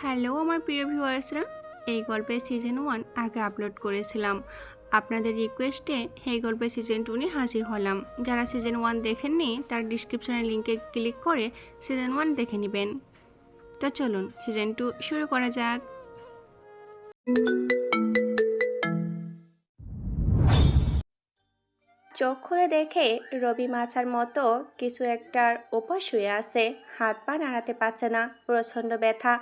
Hello আমার প্রিয় ভিউয়ার্সরা, এই গল্পের সিজন 1 আগে আপলোড করেছিলাম। আপনাদের রিকোয়েস্টে এই গল্পের সিজন 2 নিয়ে হাজির হলাম। যারা সিজন 1 দেখেননি তার ডিসক্রিপশনের লিঙ্কে ক্লিক করে সিজন 1 দেখে নেবেন। তো চলুন সিজন 2 শুরু করা যাক। চোখ খুলে দেখে রবি মাছার মতো কিছু একটার ওপর শুয়ে আছে। হাত পা নাড়াতে পারছে না, প্রচন্ড ব্যথা।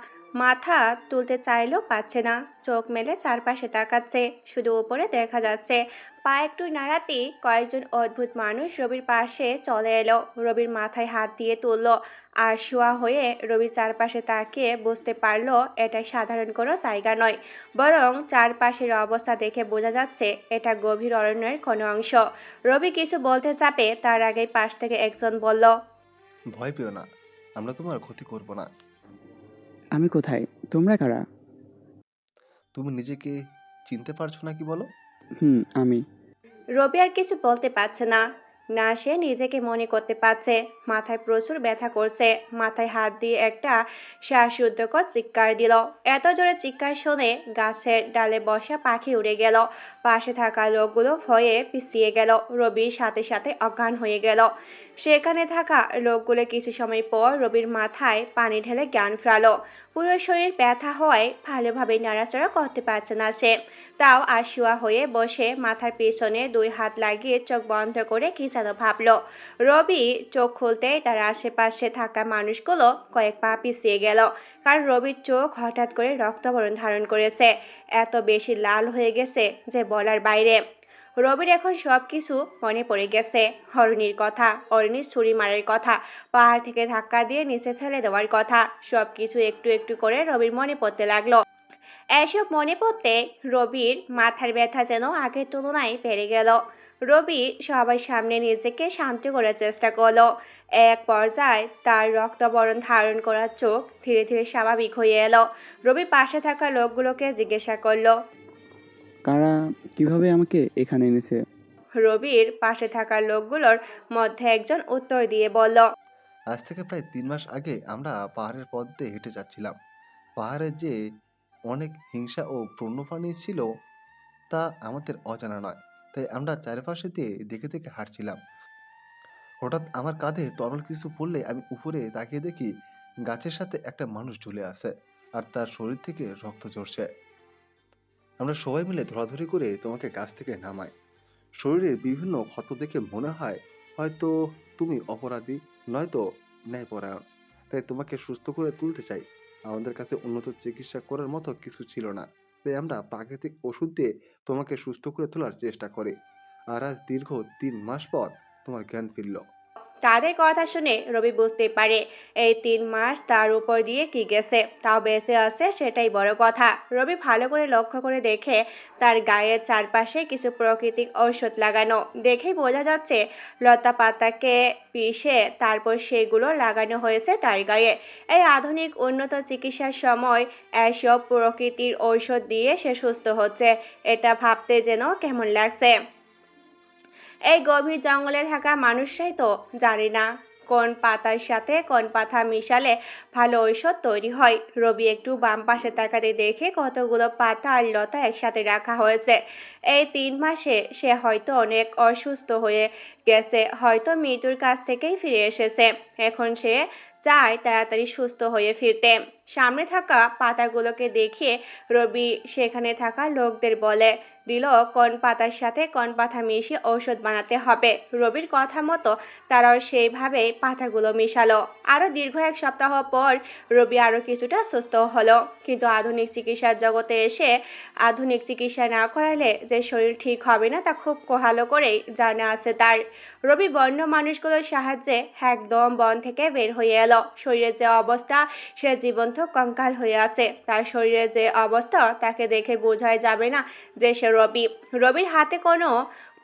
মাথা তুলতে চাইলেও পাচ্ছে না। চোখ মেলে চারপাশে তাকাচ্ছে, শুধু উপরে দেখা যাচ্ছে। পা একটু নাড়াতেই কয়েকজন অদ্ভুত মানুষ রবির পাশে চলে এলো। রবির মাথায় হাত দিয়ে তুললো আর শোয়া হয়ে রবির চারপাশে তাকিয়ে বুঝতে পারলো এটা সাধারণ কোনো জায়গা নয়, বরং চারপাশের অবস্থা দেখে বোঝা যাচ্ছে এটা গভীর অরণ্যের কোনো অংশ। রবি কিছু বলতে চাপে তার আগেই পাশ থেকে একজন বলল, ভয় পেও না, আমরা তোমার ক্ষতি করব না। আমি কোথায়? তোমরা কারা? তুমি নিজেকে চিনতে পারছো না কি বলো? আমি। রবি আর কিছু বলতে পারছে না। না সে নিজেকে মনে করতে পারছে। মাথায় প্রচুর ব্যথা করছে। মাথায় হাত দিয়ে একটা শ্বাসরুদ্ধকর চিৎকার দিল। এত জোরে চিৎকার শুনে গাছের ডালে বসা পাখি উড়ে গেল। পাশে থাকা লোকগুলো ভয়ে পিছিয়ে গেল। রবির সাথে সাথে অজ্ঞান হয়ে গেল। সেখানে থাকা লোকগুলো কিছু সময় পর রবির মাথায় পানি ঢেলে জ্ঞান ফেরালো। পুরো শরীর ব্যথা হওয়ায় ভালোভাবে নাড়াচাড়া করতে পারছে না সে। তাও আশুয়া হয়ে বসে মাথার পেছনে দুই হাত লাগিয়ে চোখ বন্ধ করে কি যেন ভাবল। রবি চোখ খুলতেই তার আশেপাশে থাকা মানুষগুলো কয়েক পা পিছিয়ে গেল, কারণ রবির চোখ হঠাৎ করে রক্তবরণ ধারণ করেছে। এত বেশি লাল হয়ে গেছে যে বলার বাইরে। রবির এখন সবকিছু মনে পড়ে গেছে। হরণীর কথা, অরণির ছুরি মারার কথা, পাহাড় থেকে ধাক্কা দিয়ে নিচে ফেলে দেওয়ার কথা, সবকিছু একটু একটু করে রবির মনে পড়তে লাগলো। এসব মনে পড়তে রবির মাথার ব্যথা যেন আগের তুলনায় বেড়ে গেল। রবি সবার সামনে নিজেকে শান্ত করার চেষ্টা করলো। এক পর্যায়ে তার রক্তবরণ ধারণ করা চোখ ধীরে ধীরে স্বাভাবিক হয়ে এলো। রবি পাশে থাকা লোকগুলোকে জিজ্ঞাসা করলো। কারা? কিভাবে আমাকে এখানে এনেছে? রবির পাশে থাকা লোকগুলোর মধ্যে একজন উত্তর দিয়ে বলল, আজ থেকে প্রায় 3 মাস আগে আমরা পাহাড়ের পথ দিয়ে হেঁটে যাচ্ছিলাম। পাহাড়ে যে অনেক হিংসা ও বন্যপ্রাণী ছিল তা আমাদের অজানা নয়, তাই আমরা চারপাশে দিয়ে দেখে দেখে হাঁটছিলাম। হঠাৎ আমার কাঁধে তরল কিছু পড়লে আমি উপরে তাকিয়ে দেখি গাছের সাথে একটা মানুষ ঝুলে আছে আর তার শরীর থেকে রক্ত ঝরছে। আমরা সবাই মিলে ধরাধরি করে তোমাকে গাছ থেকে নামাই। শরীরের বিভিন্ন ক্ষত দেখে মনে হয় হয়তো তুমি অপরাধী, নয়তো ন্যায়পরায়ণ। তাই তোমাকে সুস্থ করে তুলতে চাই। আমাদের কাছে উন্নত চিকিৎসা করার মতো কিছু ছিল না, তাই আমরা প্রাকৃতিক ওষুধ দিয়ে তোমাকে সুস্থ করে তোলার চেষ্টা করি। আর আজ দীর্ঘ 3 মাস পর তোমার জ্ঞান ফিরল। তাদের কথা শুনে রবি বুঝতে পারে এই 3 মাস তার উপর দিয়ে কি গেছে, তাও বেঁচে আছে সেটাই বড় কথা। রবি ভালো করে লক্ষ্য করে দেখে তার গায়ের চারপাশে কিছু প্রাকৃতিক ঔষধ লাগানো। দেখেই বোঝা যাচ্ছে লতা পাতাকে পিষে তারপর সেগুলো লাগানো হয়েছে তার গায়ে। এই আধুনিক উন্নত চিকিৎসার সময় এসব প্রকৃতির ঔষধ দিয়ে সে সুস্থ হচ্ছে, এটা ভাবতে যেন কেমন লাগছে। এই গভীর জঙ্গলে থাকা মানুষরাই তো জানে না কোন পাতার সাথে কোন পাতা মিশালে ভালো ঔষধ তৈরি হয়। রবি একটু বাম পাশে তাকাতে দেখে কতগুলো পাতা আর লতা একসাথে রাখা হয়েছে। এই 3 মাসে সে হয়তো অনেক অসুস্থ হয়ে গেছে, হয়তো মৃত্যুর কাছ থেকেই ফিরে এসেছে। এখন সে চায় তাড়াতাড়ি সুস্থ হয়ে ফিরতে। সামনে থাকা পাতাগুলোকে দেখিয়ে রবি সেখানে থাকা লোকদের বলে দিল কোন পাতার সাথে কোন পাতা মিশিয়ে ঔষধ বানাতে হবে। রবির কথা মতো তারাও সেইভাবে পাতাগুলো মিশালো। আরো দীর্ঘ 1 সপ্তাহ পর রবি আরো কিছুটা সুস্থ হলো। কিন্তু আধুনিক চিকিৎসার জগতে এসে আধুনিক চিকিৎসা না করালে যে শরীর ঠিক হবে না তা খুব ভালো করেই জানা আছে তার। রবি বন্য মানুষগুলোর সাহায্যে একদম বন থেকে বের হয়ে এলো। শরীরের যে অবস্থা, সে জীবন্ত কঙ্কাল হয়ে আছে। তার শরীরের যে অবস্থা তাকে দেখে বোঝাই যাবে না যে সে রবি। রবির হাতে কোনো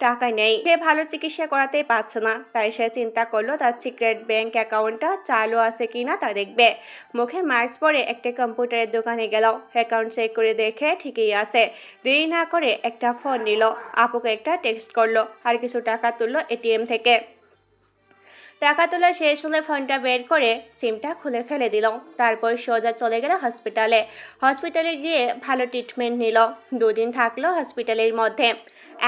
টাকা নেই, সে ভালো চিকিৎসা করাতেই পারছে না। তাই সে চিন্তা করলো তার সিক্রেট ব্যাংক অ্যাকাউন্টটা চালু আছে কিনা তা দেখবে। মুখে মাস্ক পরে একটা কম্পিউটারের দোকানে গেল। অ্যাকাউন্ট চেক করে দেখে ঠিকই আছে। দেরি না করে একটা ফোন নিল, আপুকে একটা টেক্সট করলো আর কিছু টাকা তুললো এটিএম থেকে। টাকা তোলা শেষ হলে ফোনটা বের করে সিমটা খুলে ফেলে দিল। তারপর সোজা চলে গেল হসপিটালে। হসপিটালে গিয়ে ভালো ট্রিটমেন্ট নিল। 2 দিন থাকলো হসপিটালের মধ্যে।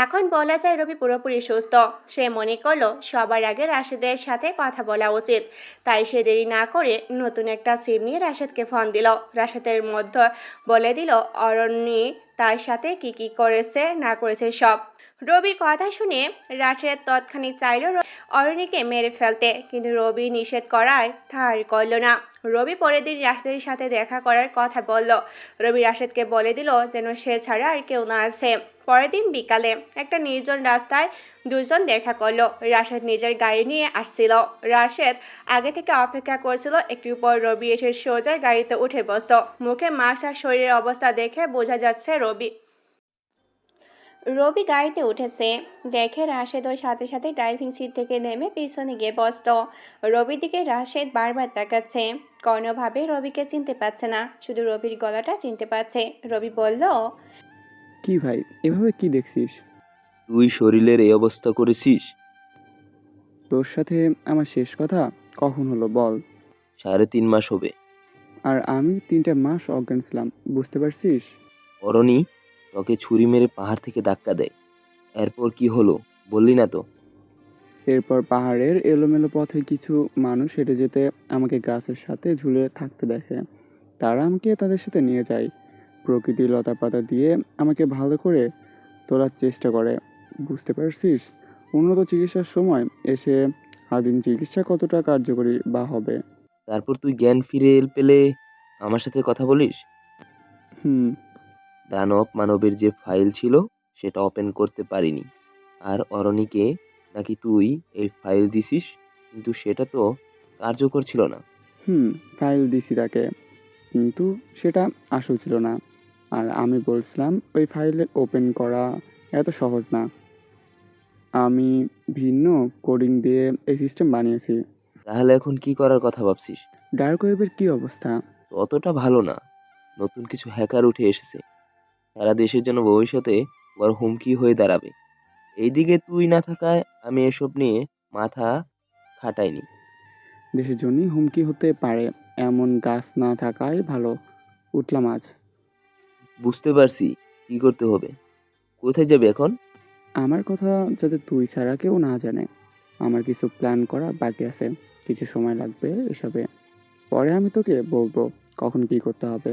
এখন বলা যায় রবি পুরোপুরি সুস্থ। সে মনে করলো সবার আগে রাশেদের সাথে কথা বলা উচিত। তাই সে দেরি না করে নতুন একটা সিম নিয়ে রাশেদকে ফোন দিল। রাশেদের মধ্যে বলে দিল অরণ্যি তার সাথে কি কি করেছে না করেছে সব। রবির কথা শুনে রাশেদ তৎক্ষণিক চাইল অরণ্যিকে মেরে ফেলতে, কিন্তু রবি নিষেধ করায় ধার করল না। রবি পরের দিন রাশেদের সাথে দেখা করার কথা বলল। রবি রাশেদকে বলে দিল যেন সে ছাড়া আর কেউ না আছে। পরের দিন বিকালে একটা নির্জন রাস্তায় দুজন দেখা করলো। রাশেদ নিজের গাড়ি নিয়ে আসছিল। রাশেদ আগে থেকে অপেক্ষা করছিল। একটু পর রবি এসে সোজা গাড়িতে উঠে বসল। মুখে মাস্ক আর শরীরের অবস্থা দেখে বোঝা যাচ্ছে রবি গাড়িতে উঠেছে। দেখে রাশেদ ওর সাথে সাথে ড্রাইভিং সিট থেকে নেমে পিছনে গিয়ে বসত। রবির দিকে রাশেদ বারবার তাকাচ্ছে। কোনোভাবে রবিকে চিনতে পারছে না, শুধু রবির গলাটা চিনতে পারছে। রবি বলল, কি ভাই, এভাবে কি দেখছিস? তুই শরীরের এই অবস্থা করেছিস? তোর সাথে আমার শেষ কথা কখন হলো বল? 3.5 মাস হবে। আর আমি 3টা মাস অজ্ঞান ছিলাম, বুঝতে পারছিস? অরণি তোকে ছুরি মেরে পাহাড় থেকে ধাক্কা দেয়, এরপর কি হলো বললি না তো? এরপর পাহাড়ের এলোমেলো পথে কিছু মানুষ হেঁটে যেতে আমাকে গাছের সাথে ঝুলে থাকতে দেখে। তারা আমাকে তাদের সাথে নিয়ে যায়। প্রকৃতির লতাপাতা দিয়ে আমাকে ভালো করে তোলার চেষ্টা করে। বুঝতে পারছিস? উন্নত চিকিৎসার সময় এসে আদিম চিকিৎসা কতটা কার্যকরী বা হবে। তারপর তুই জ্ঞান ফিরে পেলে আমার সাথে কথা বলিস। হুম। দানব মানবের যে ফাইল ছিল সেটা ওপেন করতে পারিনি। আর অরণিকে নাকি তুই এই ফাইল দিছিস, কিন্তু সেটা তো কার্যকর ছিল না। ফাইল দিছি তাকে, কিন্তু সেটা আসল ছিল না। আর আমি বলছিলাম ওই ফাইল ওপেন করা এত সহজ না। আমি ভিন্ন কোডিং দিয়ে এই সিস্টেম বানিয়েছি। তাহলে এখন কি করার কথা ভাবছিস? ডার্ক ওয়েবের কি অবস্থা? ততটা ভালো না। নতুন কিছু হ্যাকার উঠে এসেছে। সারা দেশের জন্য ভবিষ্যতে বড় হুমকি হয়ে দাঁড়াবে। এইদিকে তুই না থাকায় আমি এসব নিয়ে মাথা খাটাইনি। দেশের জন্যই হুমকি হতে পারে এমন গাছ না থাকাই ভালো। উঠলাম আজ। বুঝতে পারছি কি করতে হবে। কোথায় যাবে এখন? আমার কথা যাতে তুই ছাড়া কেউ না জানে। আমার কিছু প্ল্যান করা বাকি আছে। কিছু সময় লাগবে এসবে। পরে আমি তোকে বলবো কখন কি করতে হবে।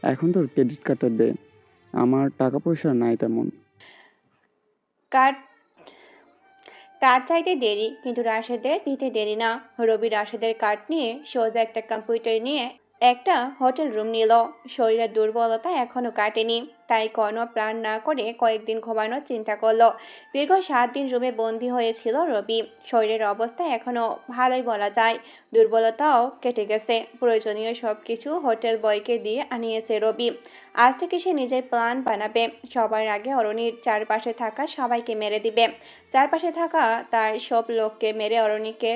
এখন তোর ক্রেডিট কার্ডটা দে। আমার টাকা পয়সা নাই তেমন। কার্ড কার্ড চাইতে দেরি, কিন্তু রাশেদের দিতে দেরি না। রবি রাশেদের কার্ড নিয়ে সোজা একটা কম্পিউটার নিয়ে একটা হোটেল রুম নিল। শরীরের দুর্বলতা এখনো কাটেনি, তাই কোনো প্ল্যান না করে কয়েকদিন ঘুমানোর চিন্তা করলো। দীর্ঘ 7 দিন রুমে বন্দি হয়েছিল রবি। শরীরের অবস্থা এখনো ভালোই বলা যায়। দুর্বলতাও কেটে গেছে। প্রয়োজনীয় সবকিছু হোটেল বয়কে দিয়ে আনিয়েছে রবি। আজ থেকে সে নিজের প্ল্যান বানাবে। সবার আগে অরণির চারপাশে থাকা সবাইকে মেরে দিবে। চারপাশে থাকা তার সব লোককে মেরে অরণ্যকে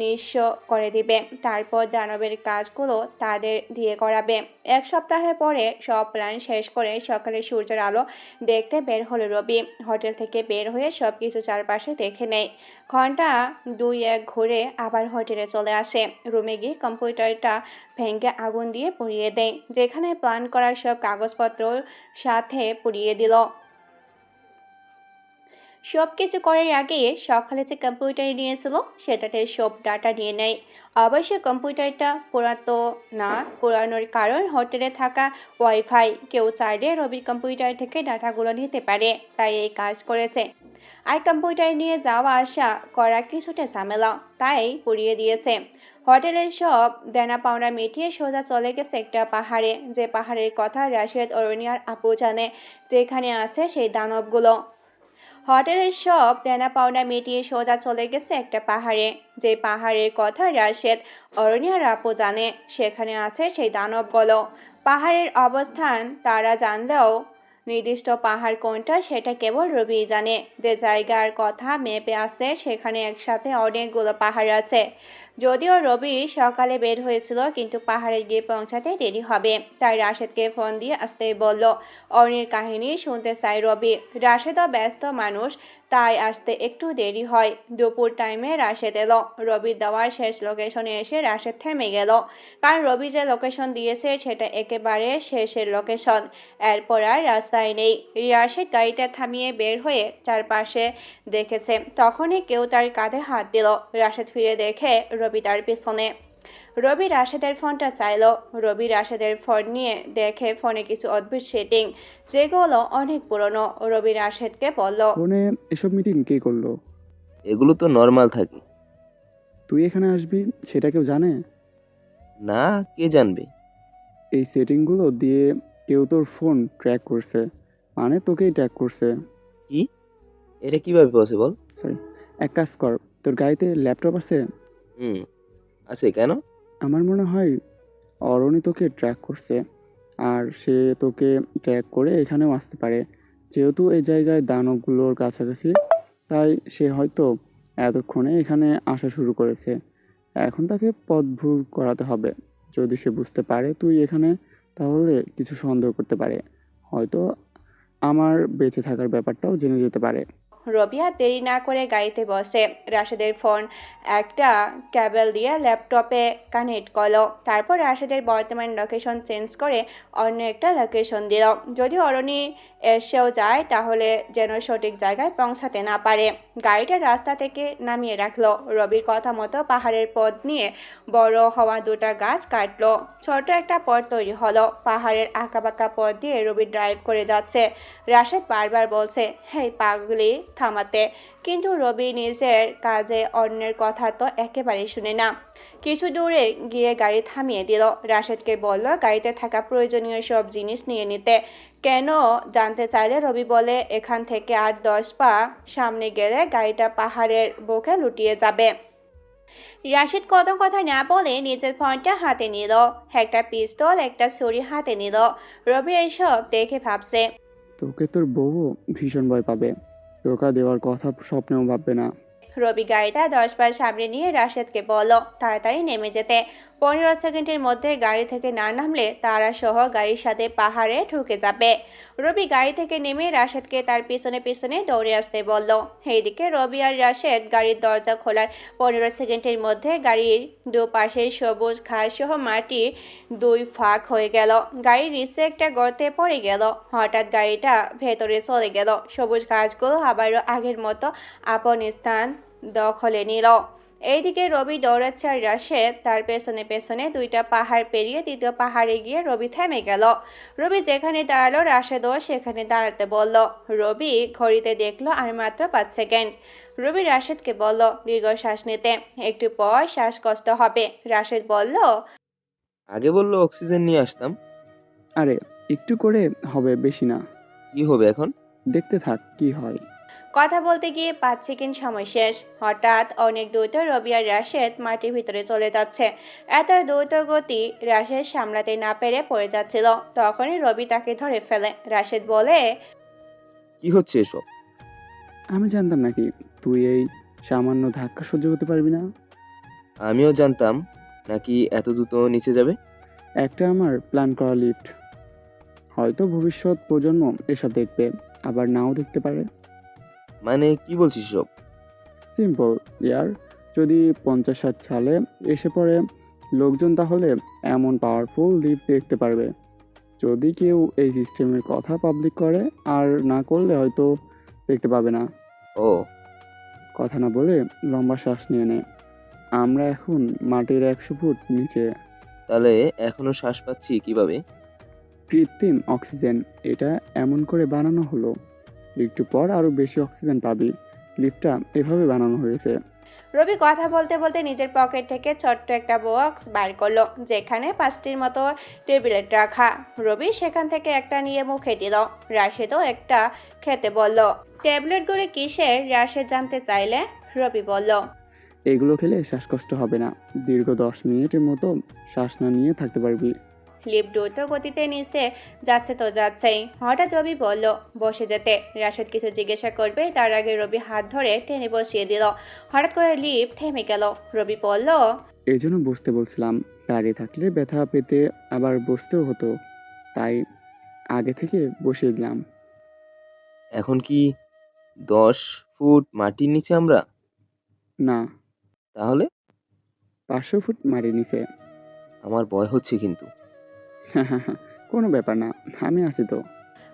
নিঃস্ব করে দিবে। তারপর দানবের কাজগুলো তাদের দিয়ে করাবে। 1 সপ্তাহ পরে সব প্ল্যান শেষ করে সকালে সূর্যের আলো দেখতে বের হলো রবি। হোটেল থেকে বের হয়ে সবকিছু চারপাশে দেখে নেয়। ঘন্টা 2-1 ঘুরে আবার হোটেলে চলে আসে। রুমে গিয়ে কম্পিউটারটা ভেঙে আগুন দিয়ে পুড়িয়ে দেয়। যেখানে প্ল্যান করার সব কাগজপত্র সাথে পুড়িয়ে দিল। সবকিছু করার আগে সকালে যে কম্পিউটার নিয়েছিল সেটাতে সব ডাটা নিয়ে নেয়। অবশ্য কম্পিউটারটা পোড়াতো না। পোড়ানোর কারণ হোটেলে থাকা ওয়াইফাই। কেউ চাইলে রবির কম্পিউটার থেকে ডাটাগুলো নিতে পারে, তাই এই কাজ করেছে। আর কম্পিউটার নিয়ে যাওয়া আসা করা কিছুটা ঝামেলা, তাই পুড়িয়ে দিয়েছে। হোটেলের সব দেনা পাওনা মিটিয়ে সোজা চলে গেছে একটা পাহাড়ে। যে পাহাড়ের কথা রাশেদ, অরণ্য আর আপু জানে, যেখানে আছে সেই দানবগুলো। হোটেলের সব দেনা পাওনা মিটিয়ে সোজা চলে গেছে একটা পাহাড়ে। যে পাহাড়ের কথা রাশেদ, অরণ্য আর আপু জানে, সেখানে আছে সেই দানবগুলো। পাহাড়ের অবস্থান তারা জানলেও নির্দিষ্ট পাহাড় কোনটা সেটা কেবল রবিই জানে। যে জায়গার কথা মেপে আছে সেখানে একসাথে অনেকগুলো পাহাড় আছে। যদিও রবি সকালে বের হয়েছিল, কিন্তু পাহাড়ে গিয়ে পৌঁছাতে দেরি হবে, তাই রাশেদকে ফোন দিয়ে আসতে বলল। অর্ণির কাহিনী শুনতে চায় রবি। রাশেদও ব্যস্ত মানুষ, তাই আসতে একটু দেরি হয়। দুপুর টাইমে রাশেদ এলো। রবি দেওয়ার শেষ লোকেশনে এসে রাশেদ থেমে গেল, কারণ রবি যে লোকেশন দিয়েছে সেটা একেবারে শেষের লোকেশন। এরপর আর রাস্তায় নেই। রাশেদ গাড়িটা থামিয়ে বের হয়ে চারপাশে দেখেছে, তখনই কেউ তার কাঁধে হাত দিল। রাশেদ ফিরে দেখে রবি তার পিছনে। রবি রাশেদের ফোনটা চাইলো। রবি রাশেদের ফোন নিয়ে দেখে ফোনে কিছু অদ্ভুত সেটিং, যেগুলো অনেক পুরনো। রবি রাশেদকে বলল, ফোনে এসব মিটিং কে করলো? এগুলো তো নর্মাল থাকে। তুই এখানে আসবি সেটা কেউ জানে? না, কে জানবে? এই সেটিংগুলো দিয়ে কেউ তোর ফোন ট্র্যাক করছে, মানে তোকেই ট্র্যাক করছে। কি? এটা কিভাবে পসিবল? সরি, এক কাজ কর, তোর গাড়িতে ল্যাপটপ আছে? হুম, আছে কেন? আমার মনে হয় অরণি তোকে ট্র্যাক করছে, আর সে তোকে ট্র্যাক করে এখানেও আসতে পারে। যেহেতু এই জায়গায় দানবগুলোর কাছাকাছি, তাই সে হয়তো এতক্ষণে এখানে আসা শুরু করেছে। এখন তাকে পথ ভুল করাতে হবে। যদি সে বুঝতে পারে তুই এখানে, তাহলে কিছু সন্দেহ করতে পারে, হয়তো আমার বেঁচে থাকার ব্যাপারটাও জেনে যেতে পারে। রবি আর দেরি না করে গাড়িতে বসে। রাশেদের ফোন একটা কেবল দিয়ে ল্যাপটপে কানেক্ট করলো। তারপর রাশেদের বর্তমান লোকেশন চেঞ্জ করে অন্য একটা লোকেশন দিল। যদি অরণি এসেও যায়, তাহলে যেন সঠিক জায়গায় পৌঁছাতে না পারে। গাড়িটা রাস্তা থেকে নামিয়ে রাখলো। রবির কথা মতো পাহাড়ের পথ নিয়ে বড় হওয়া দুটা গাছ কাটলো। ছোট একটা পথ তৈরি হলো। পাহাড়ের আঁকাবাঁকা পথ দিয়ে রবি ড্রাইভ করে যাচ্ছে। রাশেদ বারবার বলছে, হেই পাগলি, থামাতে, কিন্তু রবি নিজের কাজে অন্যের কথা তো একেবারেই শুনে না। কিছু দূরে গিয়ে গাড়ি থামিয়ে দিল। রাশেদকে বলল গাড়িতে থাকা প্রয়োজনীয় সব জিনিস নিয়ে নিতে। কেন জানতে চাইলে রবি বলে, এখান থেকে 8-10 পা সামনে গেলে গাড়িটা পাহাড়ের বুকে লুটিয়ে যাবে। রাশেদ কোনো কথা না বলে নিজের ফোনটা হাতে নিল। একটা পিস্তল, একটা ছুরি হাতে নিল। রবি এসব দেখে ভাবছে, তোকে তোর বউ ভীষণ ভয় পাবে, ধোকা দেওয়ার কথা স্বপ্নেও ভাববে না। রবি গাড়িটা 10 পা সামনে নিয়ে রাশেদকে বলল তাড়াতাড়ি নেমে যেতে। 15 সেকেন্ডের মধ্যে গাড়ি থেকে না নামলে তারা সহ গাড়ির সাথে পাহাড়ে ঢুকে যাবে। রবি গাড়ি থেকে নেমে রাশেদকে তার পিছনে পিছনে দৌড়ে আসতে বলল। এইদিকে রবি আর রাশেদ গাড়ির দরজা খোলার 15 সেকেন্ডের মধ্যে গাড়ির দুপাশে সবুজ ঘাস সহ মাটি দুই ফাঁক হয়ে গেল। গাড়ির নিচে একটা গর্তে পড়ে গেল। হঠাৎ গাড়িটা ভেতরে চলে গেল। সবুজ ঘাসগুলো আবারও আগের মতো আপন স্থান দখলে নিল। এইদিকে রবি দৌড়াচ্ছে আর রাশেদ তার পেছনে পেছনে। দুইটা পাহাড় পেরিয়ে তৃতীয় পাহাড়ে গিয়ে রবি থেমে গেল। রবি যেখানে দাঁড়ালো রাশেদও সেখানে দাঁড়াতে বলল। রবি ঘড়িতে দেখলো আর মাত্র 5 সেকেন্ড। রবি রাশেদকে বলল দীর্ঘ শ্বাস নিতে, একটু পর শ্বাসকষ্ট হবে। রাশেদ বলল, আগে বললো অক্সিজেন নিয়ে আসতাম। আরে একটু করে হবে, বেশি না। কি হবে এখন? দেখতে থাক কি হয়। কথা বলতে গিয়ে 5 সেকেন্ড সময় শেষ। হঠাৎ অনেক দ্রুত রবি আর রাশেদ মাটির ভিতরে চলে যাচ্ছে। এত দ্রুত গতি রাশেদ সামলাতে না পেরে পড়ে যাচ্ছিল। তখনই রবি তাকে ধরে ফেলে। রাশেদ বলে, কি হচ্ছে এসব? আমি জানতাম নাকি তুই এই সামান্য ধাক্কা সহ্য করতে পারবি না? আমিও জানতাম নাকি এত দ্রুত নিচে যাবে। একটা আমার প্ল্যান করা লিফট, হয়তো ভবিষ্যৎ প্রজন্ম এসব দেখবে, আবার নাও দেখতে পারে। মানে কি বলছিস সব? সিম্পল ইয়ার, যদি 50-60 সালে এসে পড়ে লোকজন, তাহলে এমন পাওয়ারফুল লিফট দেখতে পারবে। যদি কেউ এই সিস্টেমের কথা পাবলিক করে, আর না করলে হয়তো দেখতে পাবে না। ও, কথা না বলে লম্বা শ্বাস নিয়ে নে। আমরা এখন মাটির 100 ফুট নিচে। তাহলে এখনো শ্বাস পাচ্ছি কিভাবে? কৃত্রিম অক্সিজেন, এটা এমন করে বানানো হলো, একটু পর আরো বেশি অক্সিজেন পাবি। লিফটটা এভাবে বানানো হয়েছে। রবি কথা বলতে বলতে নিজের পকেট থেকে ছোট্ট একটা বক্স বার করলো, যেখানে 5টির মতো ট্যাবলেট রাখা। রবি সেখান থেকে একটা নিয়ে মুখে দিল। রাশেদও একটা খেতে বলল। ট্যাবলেটগুলো কিসের? রাশেদ জানতে চাইলে। রবি বলল, এগুলো খেলে শ্বাসকষ্ট হবে না, দীর্ঘ 10 মিনিটের মতো শ্বাস না নিয়ে থাকতে পারবি। লিফট দ্রুত গতিতে নিচে যাচ্ছে তো যাচ্ছেই। হঠাৎ রবি বলল বসে যেতে। রাশেদ কিছু জিজ্ঞাসা করবে তার আগে রবি হাত ধরে টেনে বসিয়ে দিল। হঠাৎ করে লিফট থেমে গেল। রবি বলল, এই জন্য বসতে বলছিলাম, দাঁড়িয়ে থাকলে ব্যথা পেতে আবার বসতেও হতো, তাই আগে থেকে বসিয়ে দিলাম। এখন কি 10 ফুট মাটির নিচে আমরা? না, তাহলে? 500 ফুট মাটির নিচে। আমার ভয় হচ্ছে কিন্তু। কোনো ব্যাপার না, আমি আছি তো।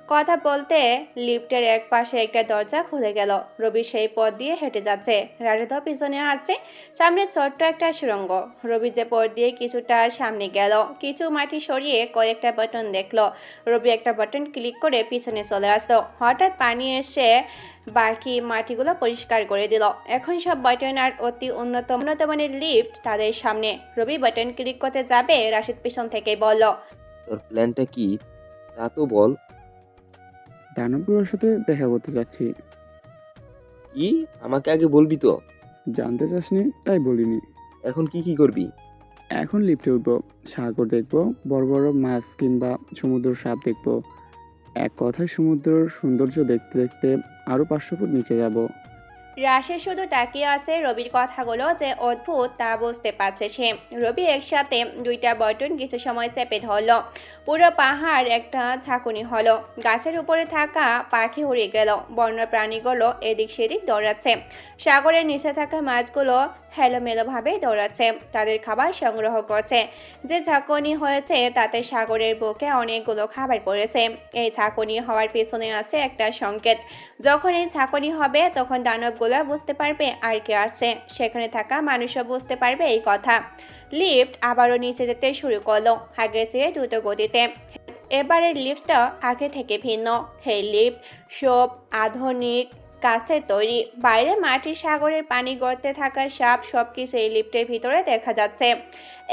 কথা বলতে লিফটের এক পাশে একটা দরজা খুলে গেল। রবি সেই পথ দিয়ে হেঁটে যাচ্ছে। রাশেদও পিছনে হাঁটছে। সামনে ছোট্ট একটা সুড়ঙ্গ। রবি যে পথ দিয়ে কিছুটা সামনে গেল, কিছু মাটি সরিয়ে কয়েকটা বাটন দেখলো। রবি একটা বাটন ক্লিক করে পিছনে চলে আসলো। হঠাৎ পানি এসে বাকি মাটিগুলো পরিষ্কার করে দিল। এখন সব বাটন আর অতি উন্নত মানের লিফট তাদের সামনে। রবি বাটন ক্লিক করতে যাবে, রাশেদ পিছন থেকে বলল, তোর প্ল্যানটা কি তা তো বল। দানবগুলোর সাথে দেখা করতে যাচ্ছি। কি? আমাকে আগে বলবি তো। জানতে চাসনি তাই বলিনি। এখন কি করবি? এখন লিফটে উঠবো, সাগর দেখবো, বড় বড় মাছ কিংবা সমুদ্র সাপ দেখবো। এক কথায় সমুদ্রের সৌন্দর্য দেখতে দেখতে আরো 500 ফুট নিচে যাব। রাশেদ শুধু তাকিয়ে আছে। রবির কথাগুলো যে অদ্ভুত তা বুঝতে পারছে সে। রবি একসাথে দুইটা বটন কিছু সময় চেপে ধরল। পুরো পাহাড় একটা ঝাঁকুনি হলো। গাছের উপরে থাকা পাখি উড়ে গেল। বন্য প্রাণীগুলো এদিক সেদিক দৌড়াচ্ছে। সাগরের নিচে থাকা মাছগুলো হেলোমেলোভাবে দৌড়াচ্ছে, তাদের খাবার সংগ্রহ করছে। যে ঝাঁকুনি হয়েছে তাতে সাগরের বুকে অনেকগুলো খাবার পড়েছে। এই ঝাঁকুনি হওয়ার পেছনে আছে একটা সংকেত। যখন এই ঝাঁকুনি হবে তখন দানবগুলো বুঝতে পারবে আর কে আসছে। সেখানে থাকা মানুষও বুঝতে পারবে এই কথা। লিফট আবারও নিচে যেতে শুরু করলো, আগের চেয়ে দ্রুত গতিতে। এবারের লিফটটা আগে থেকে ভিন্ন। এই লিফট সব আধুনিক কাছের তৈরি। বাইরে মাটির সাগরের পানি গর্তে থাকা সাপ সবকিছু এই লিফটের ভিতরে দেখা যাচ্ছে।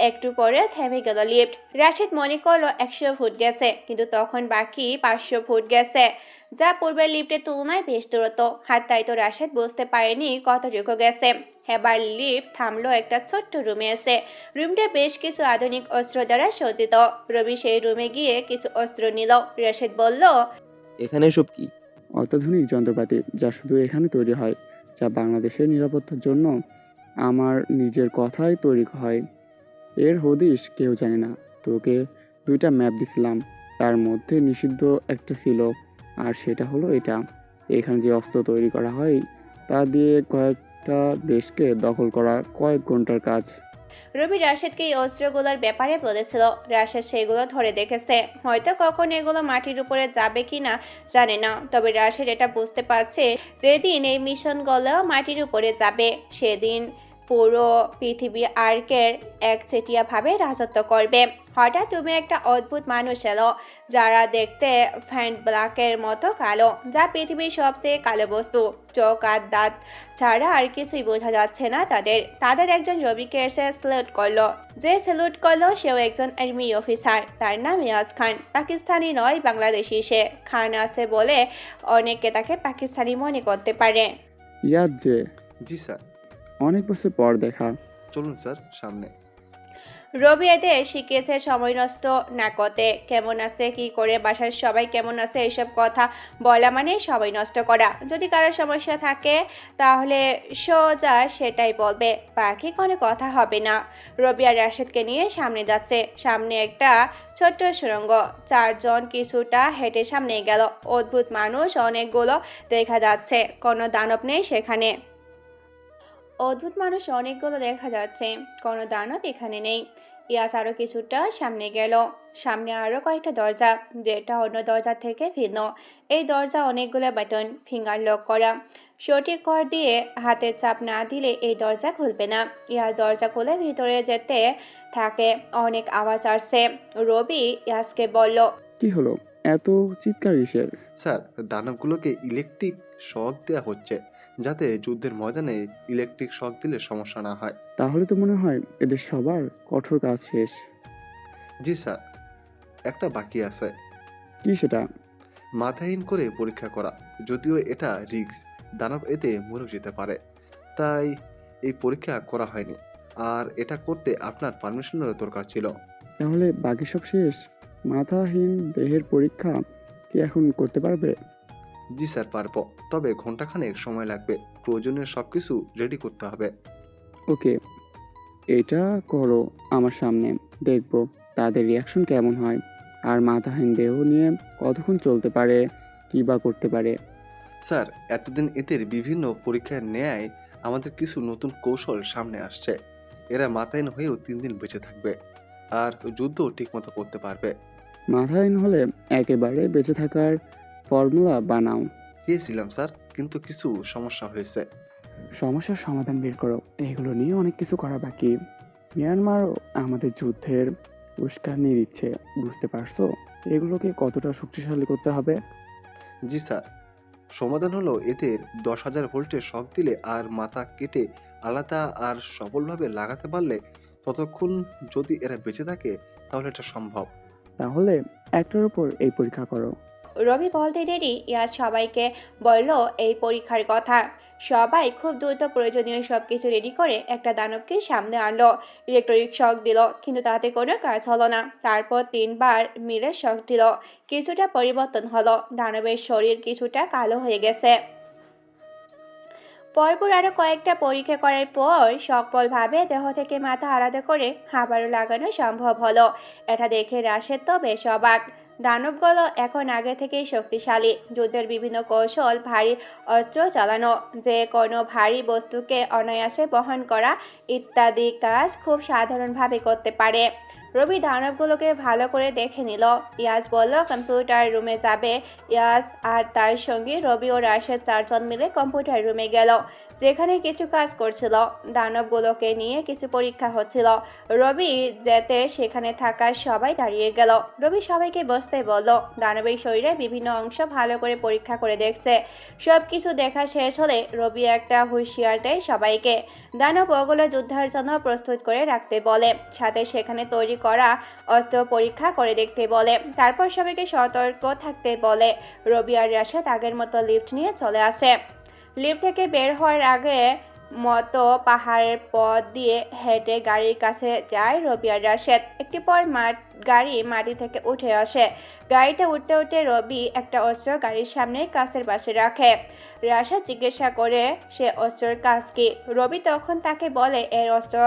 একটু পরে থেমে গেল লিফট। রাশিদ মনে করলো 100 ফুট গেছে, কিন্তু তখন বাকি 500 ফুট গেছে, যা পূর্বের লিফটের তুলনায় বেশ দূরত্ব। আর তাই তো রাশেদ বুঝতে পারেনি কতটুকু গেছে। এবার লিফট থামলো একটা ছোট্ট রুমে এসে। রুমটা বেশ কিছু আধুনিক অস্ত্র দ্বারা সজ্জিত। রবি সেই রুমে গিয়ে কিছু অস্ত্র নিল। রাশেদ বলল, এখানে এসব কি? অত্যাধুনিক যন্ত্রপাতি যা শুধু এখানে তৈরি হয়, যা বাংলাদেশের নিরাপত্তার জন্য আমার নিজের কথাই তৈরি হয়। এর হদিশ কেউ জানে না। তোকে 2টা ম্যাপ দিছিলাম, তার মধ্যে নিষিদ্ধ একটা ছিল, আর সেটা হলো এটা। এখানে যে অস্ত্র তৈরি করা হয় তা দিয়ে কয়েকটা দেশকে দখল করা কয়েক ঘন্টার কাজ। রবি রাশেদকে এই অস্ত্রগুলোর ব্যাপারে বলেছিল। রাশেদ সেগুলো ধরে দেখেছে। হয়তো কখন এগুলো মাটির উপরে যাবে কিনা জানে না, তবে রাশেদ এটা বুঝতে পারছে যেদিন এই মিশনগুলো মাটির উপরে যাবে সেদিন পুরো পৃথিবী আর্কের একচেটিয়াভাবে রাজত্ব করবে। হঠাৎ তুমি একটা অদ্ভুত মানুষ এলো, যারা দেখতে ফ্যান্ট ব্ল্যাকের মতো কালো, যা পৃথিবীর সবচেয়ে কালো বস্তু। চোখ আর দাঁত ছাড়া আর কিছুই বোঝা যাচ্ছে না তাদের একজন রবিকে এসে স্যালুট করলো। যে স্যালুট করলো সেও একজন আর্মি অফিসার। তার নাম ইয়াজ খান। পাকিস্তানি নয়, বাংলাদেশি সে। খান আছে বলে অনেকে তাকে পাকিস্তানি মনে করতে পারে। ইয়াদ যে, জি স্যার। অনেক বছর পর দেখা। চলুন স্যার সামনে। রবি এদের শিখিয়েছে সময় নষ্ট না করতে। কেমন আছে, কি করে, বাসার সবাই কেমন আছে, এইসব কথা বলা মানে সময় নষ্ট করা। যদি কারোর সমস্যা থাকে তাহলে সোজা সেটাই বলবে, বাকি কোনো কথা হবে না। রবি আর রাশেদকে নিয়ে সামনে যাচ্ছে। সামনে একটা ছোট্ট সুড়ঙ্গ। 4 জন কিছুটা হেঁটে সামনে গেল। অদ্ভুত মানুষ অনেকগুলো দেখা যাচ্ছে, কোনো দানব নেই সেখানে। অদ্ভুত মানুষ অনেকগুলো দেখা যাচ্ছে, কোনো দানব এখানে নেই। ইয়াস আরো কিছুটা সামনে গেল। সামনে আরো কয়েকটা দরজা, যেটা অন্য দরজা থেকে ভিন্ন। এই দরজা অনেকগুলো বাটন, ফিঙ্গার লক করা। সঠিক কর দিয়ে হাতের চাপ না দিলে এই দরজা খুলবে না। ইয়াস দরজা খুলে ভিতরে যেতে থাকে। অনেক আওয়াজ আসছে। রবি ইয়াসকে বলল, কি হলো, এত চিৎকার কিসের? স্যার, দানবগুলোকে ইলেকট্রিক শক দেওয়া হচ্ছে, যাতে যুদ্ধের ময়দানে ইলেকট্রিক শক দিলে সমস্যা না হয়। তাহলে তো মনে হয় এদের সবার কঠোর কাজ শেষ। জি স্যার, একটা বাকি আছে। কি সেটা? মাথাহীন করে পরীক্ষা করা। যদিও এটা রিস্ক, দানব এতে মরেও যেতে পারে, তাই এই পরীক্ষা করা হয়নি। আর এটা করতে আপনার পারমিশনেরও দরকার ছিল। তাহলে বাকি সব শেষ? মাথাহীন দেহের পরীক্ষা কি এখন করতে পারবে? জি স্যার, পারবো। তবে ঘন্টাখানেক সময় লাগবে। প্রয়োজনীয় সবকিছু রেডি করতে হবে। ওকে, এটা করো আমার সামনে, দেখব তাদের রিয়াকশন কেমন হয়। আর মাথাহীন দেহ নিয়ে কতক্ষণ চলতে পারে, কী বা করতে পারে। স্যার, এতদিন এদের বিভিন্ন পরীক্ষায় নেয় আমাদের কিছু নতুন কৌশল সামনে আসছে। এরা মাতায়ন হয়েও 3 দিন বেঁচে থাকবে আর যুদ্ধ ঠিকমতো করতে পারবে। মাথাহীন হলে একেবারে বেঁচে থাকার ফর্মুলা বানাও। চেয়েছিলাম স্যার, কিন্তু কিছু সমস্যা হয়েছে। সমস্যার সমাধান বের করো, এগুলো নিয়ে অনেক কিছু করা বাকি। মিয়ানমার আমাদের যুদ্ধের উস্কানি দিচ্ছে, বুঝতে পারছো? এগুলোকে কতটা শক্তিশালী করতে হবে। জি স্যার, সমাধান হলো এদের 10,000 ভোল্টের শক দিলে আর মাথা কেটে আলাদা আর সফলভাবে লাগাতে পারলে, ততক্ষণ যদি এরা বেঁচে থাকে তাহলে এটা সম্ভব। তাহলে একটার উপর এই পরীক্ষা করো। রবি বলতে দেরি ইয়াজ সবাইকে বলল এই পরীক্ষার কথা। সবাই খুব দ্রুত প্রয়োজনীয় সবকিছু রেডি করে একটা দানবকে সামনে আনলো। ইলেকট্রিক শক দিল, কিন্তু তাতে কোনো কাজ হলো না। তারপর 3বার মিলে শক দিল, কিছুটা পরিবর্তন হলো। দানবের শরীর কিছুটা কালো হয়ে গেছে। পরপর আরো কয়েকটা পরীক্ষা করার পর সফলভাবে দেহ থেকে মাথা আলাদা করে আবারও লাগানো সম্ভব হলো। এটা দেখে রাশেদ তো বেশ অবাক। দানবগুলো এখন আগে থেকেই শক্তিশালী। যুদ্ধের বিভিন্ন কৌশল, ভারী অস্ত্র চালানো, যে কোনো ভারী বস্তুকে অনায়াসে বহন করা ইত্যাদি কাজ খুব সাধারণভাবে করতে পারে। রবি দানবগুলোকে ভালো করে দেখে নিল। ইয়াস বলল কম্পিউটার রুমে যাবে। ইয়াস আর তার সঙ্গী রবি ও রাশেদ 4জন মিলে কম্পিউটার রুমে গেল, যেখানে কিছু কাজ করছিল। দানবগুলোকে নিয়ে কিছু পরীক্ষা হচ্ছিল। রবি যেতে সেখানে থাকা সবাই দাঁড়িয়ে গেল। রবি সবাইকে বসতে বলল। দানবের শরীরে বিভিন্ন অংশ ভালো করে পরীক্ষা করে দেখছে। সবকিছু দেখা শেষ হলে রবি একটা হুঁশিয়ার দেয় সবাইকে। দানব ওগুলো যুদ্ধের জন্য প্রস্তুত করে রাখতে বলে, সাথে সেখানে তৈরি করা অস্ত্র পরীক্ষা করে দেখতে বলে। তারপর সবাইকে সতর্ক থাকতে বলে। রবি আর রাশেদ আগের মতো লিফট নিয়ে চলে আসে। লিফট থেকে বের হওয়ার আগে মতো পাহাড়ের পথ দিয়ে হেঁটে গাড়ির কাছে যায় রবি আর রাশেদ। একটি পর গাড়ি মাটি থেকে উঠে আসে। গাড়িতে উঠতে উঠতে রবি একটা অস্ত্র গাড়ির সামনে কাছের পাশে রাখে। রাশেদ জিজ্ঞাসা করে সে অস্ত্রের কাজ কি। রবি তখন তাকে বলে এর অস্ত্র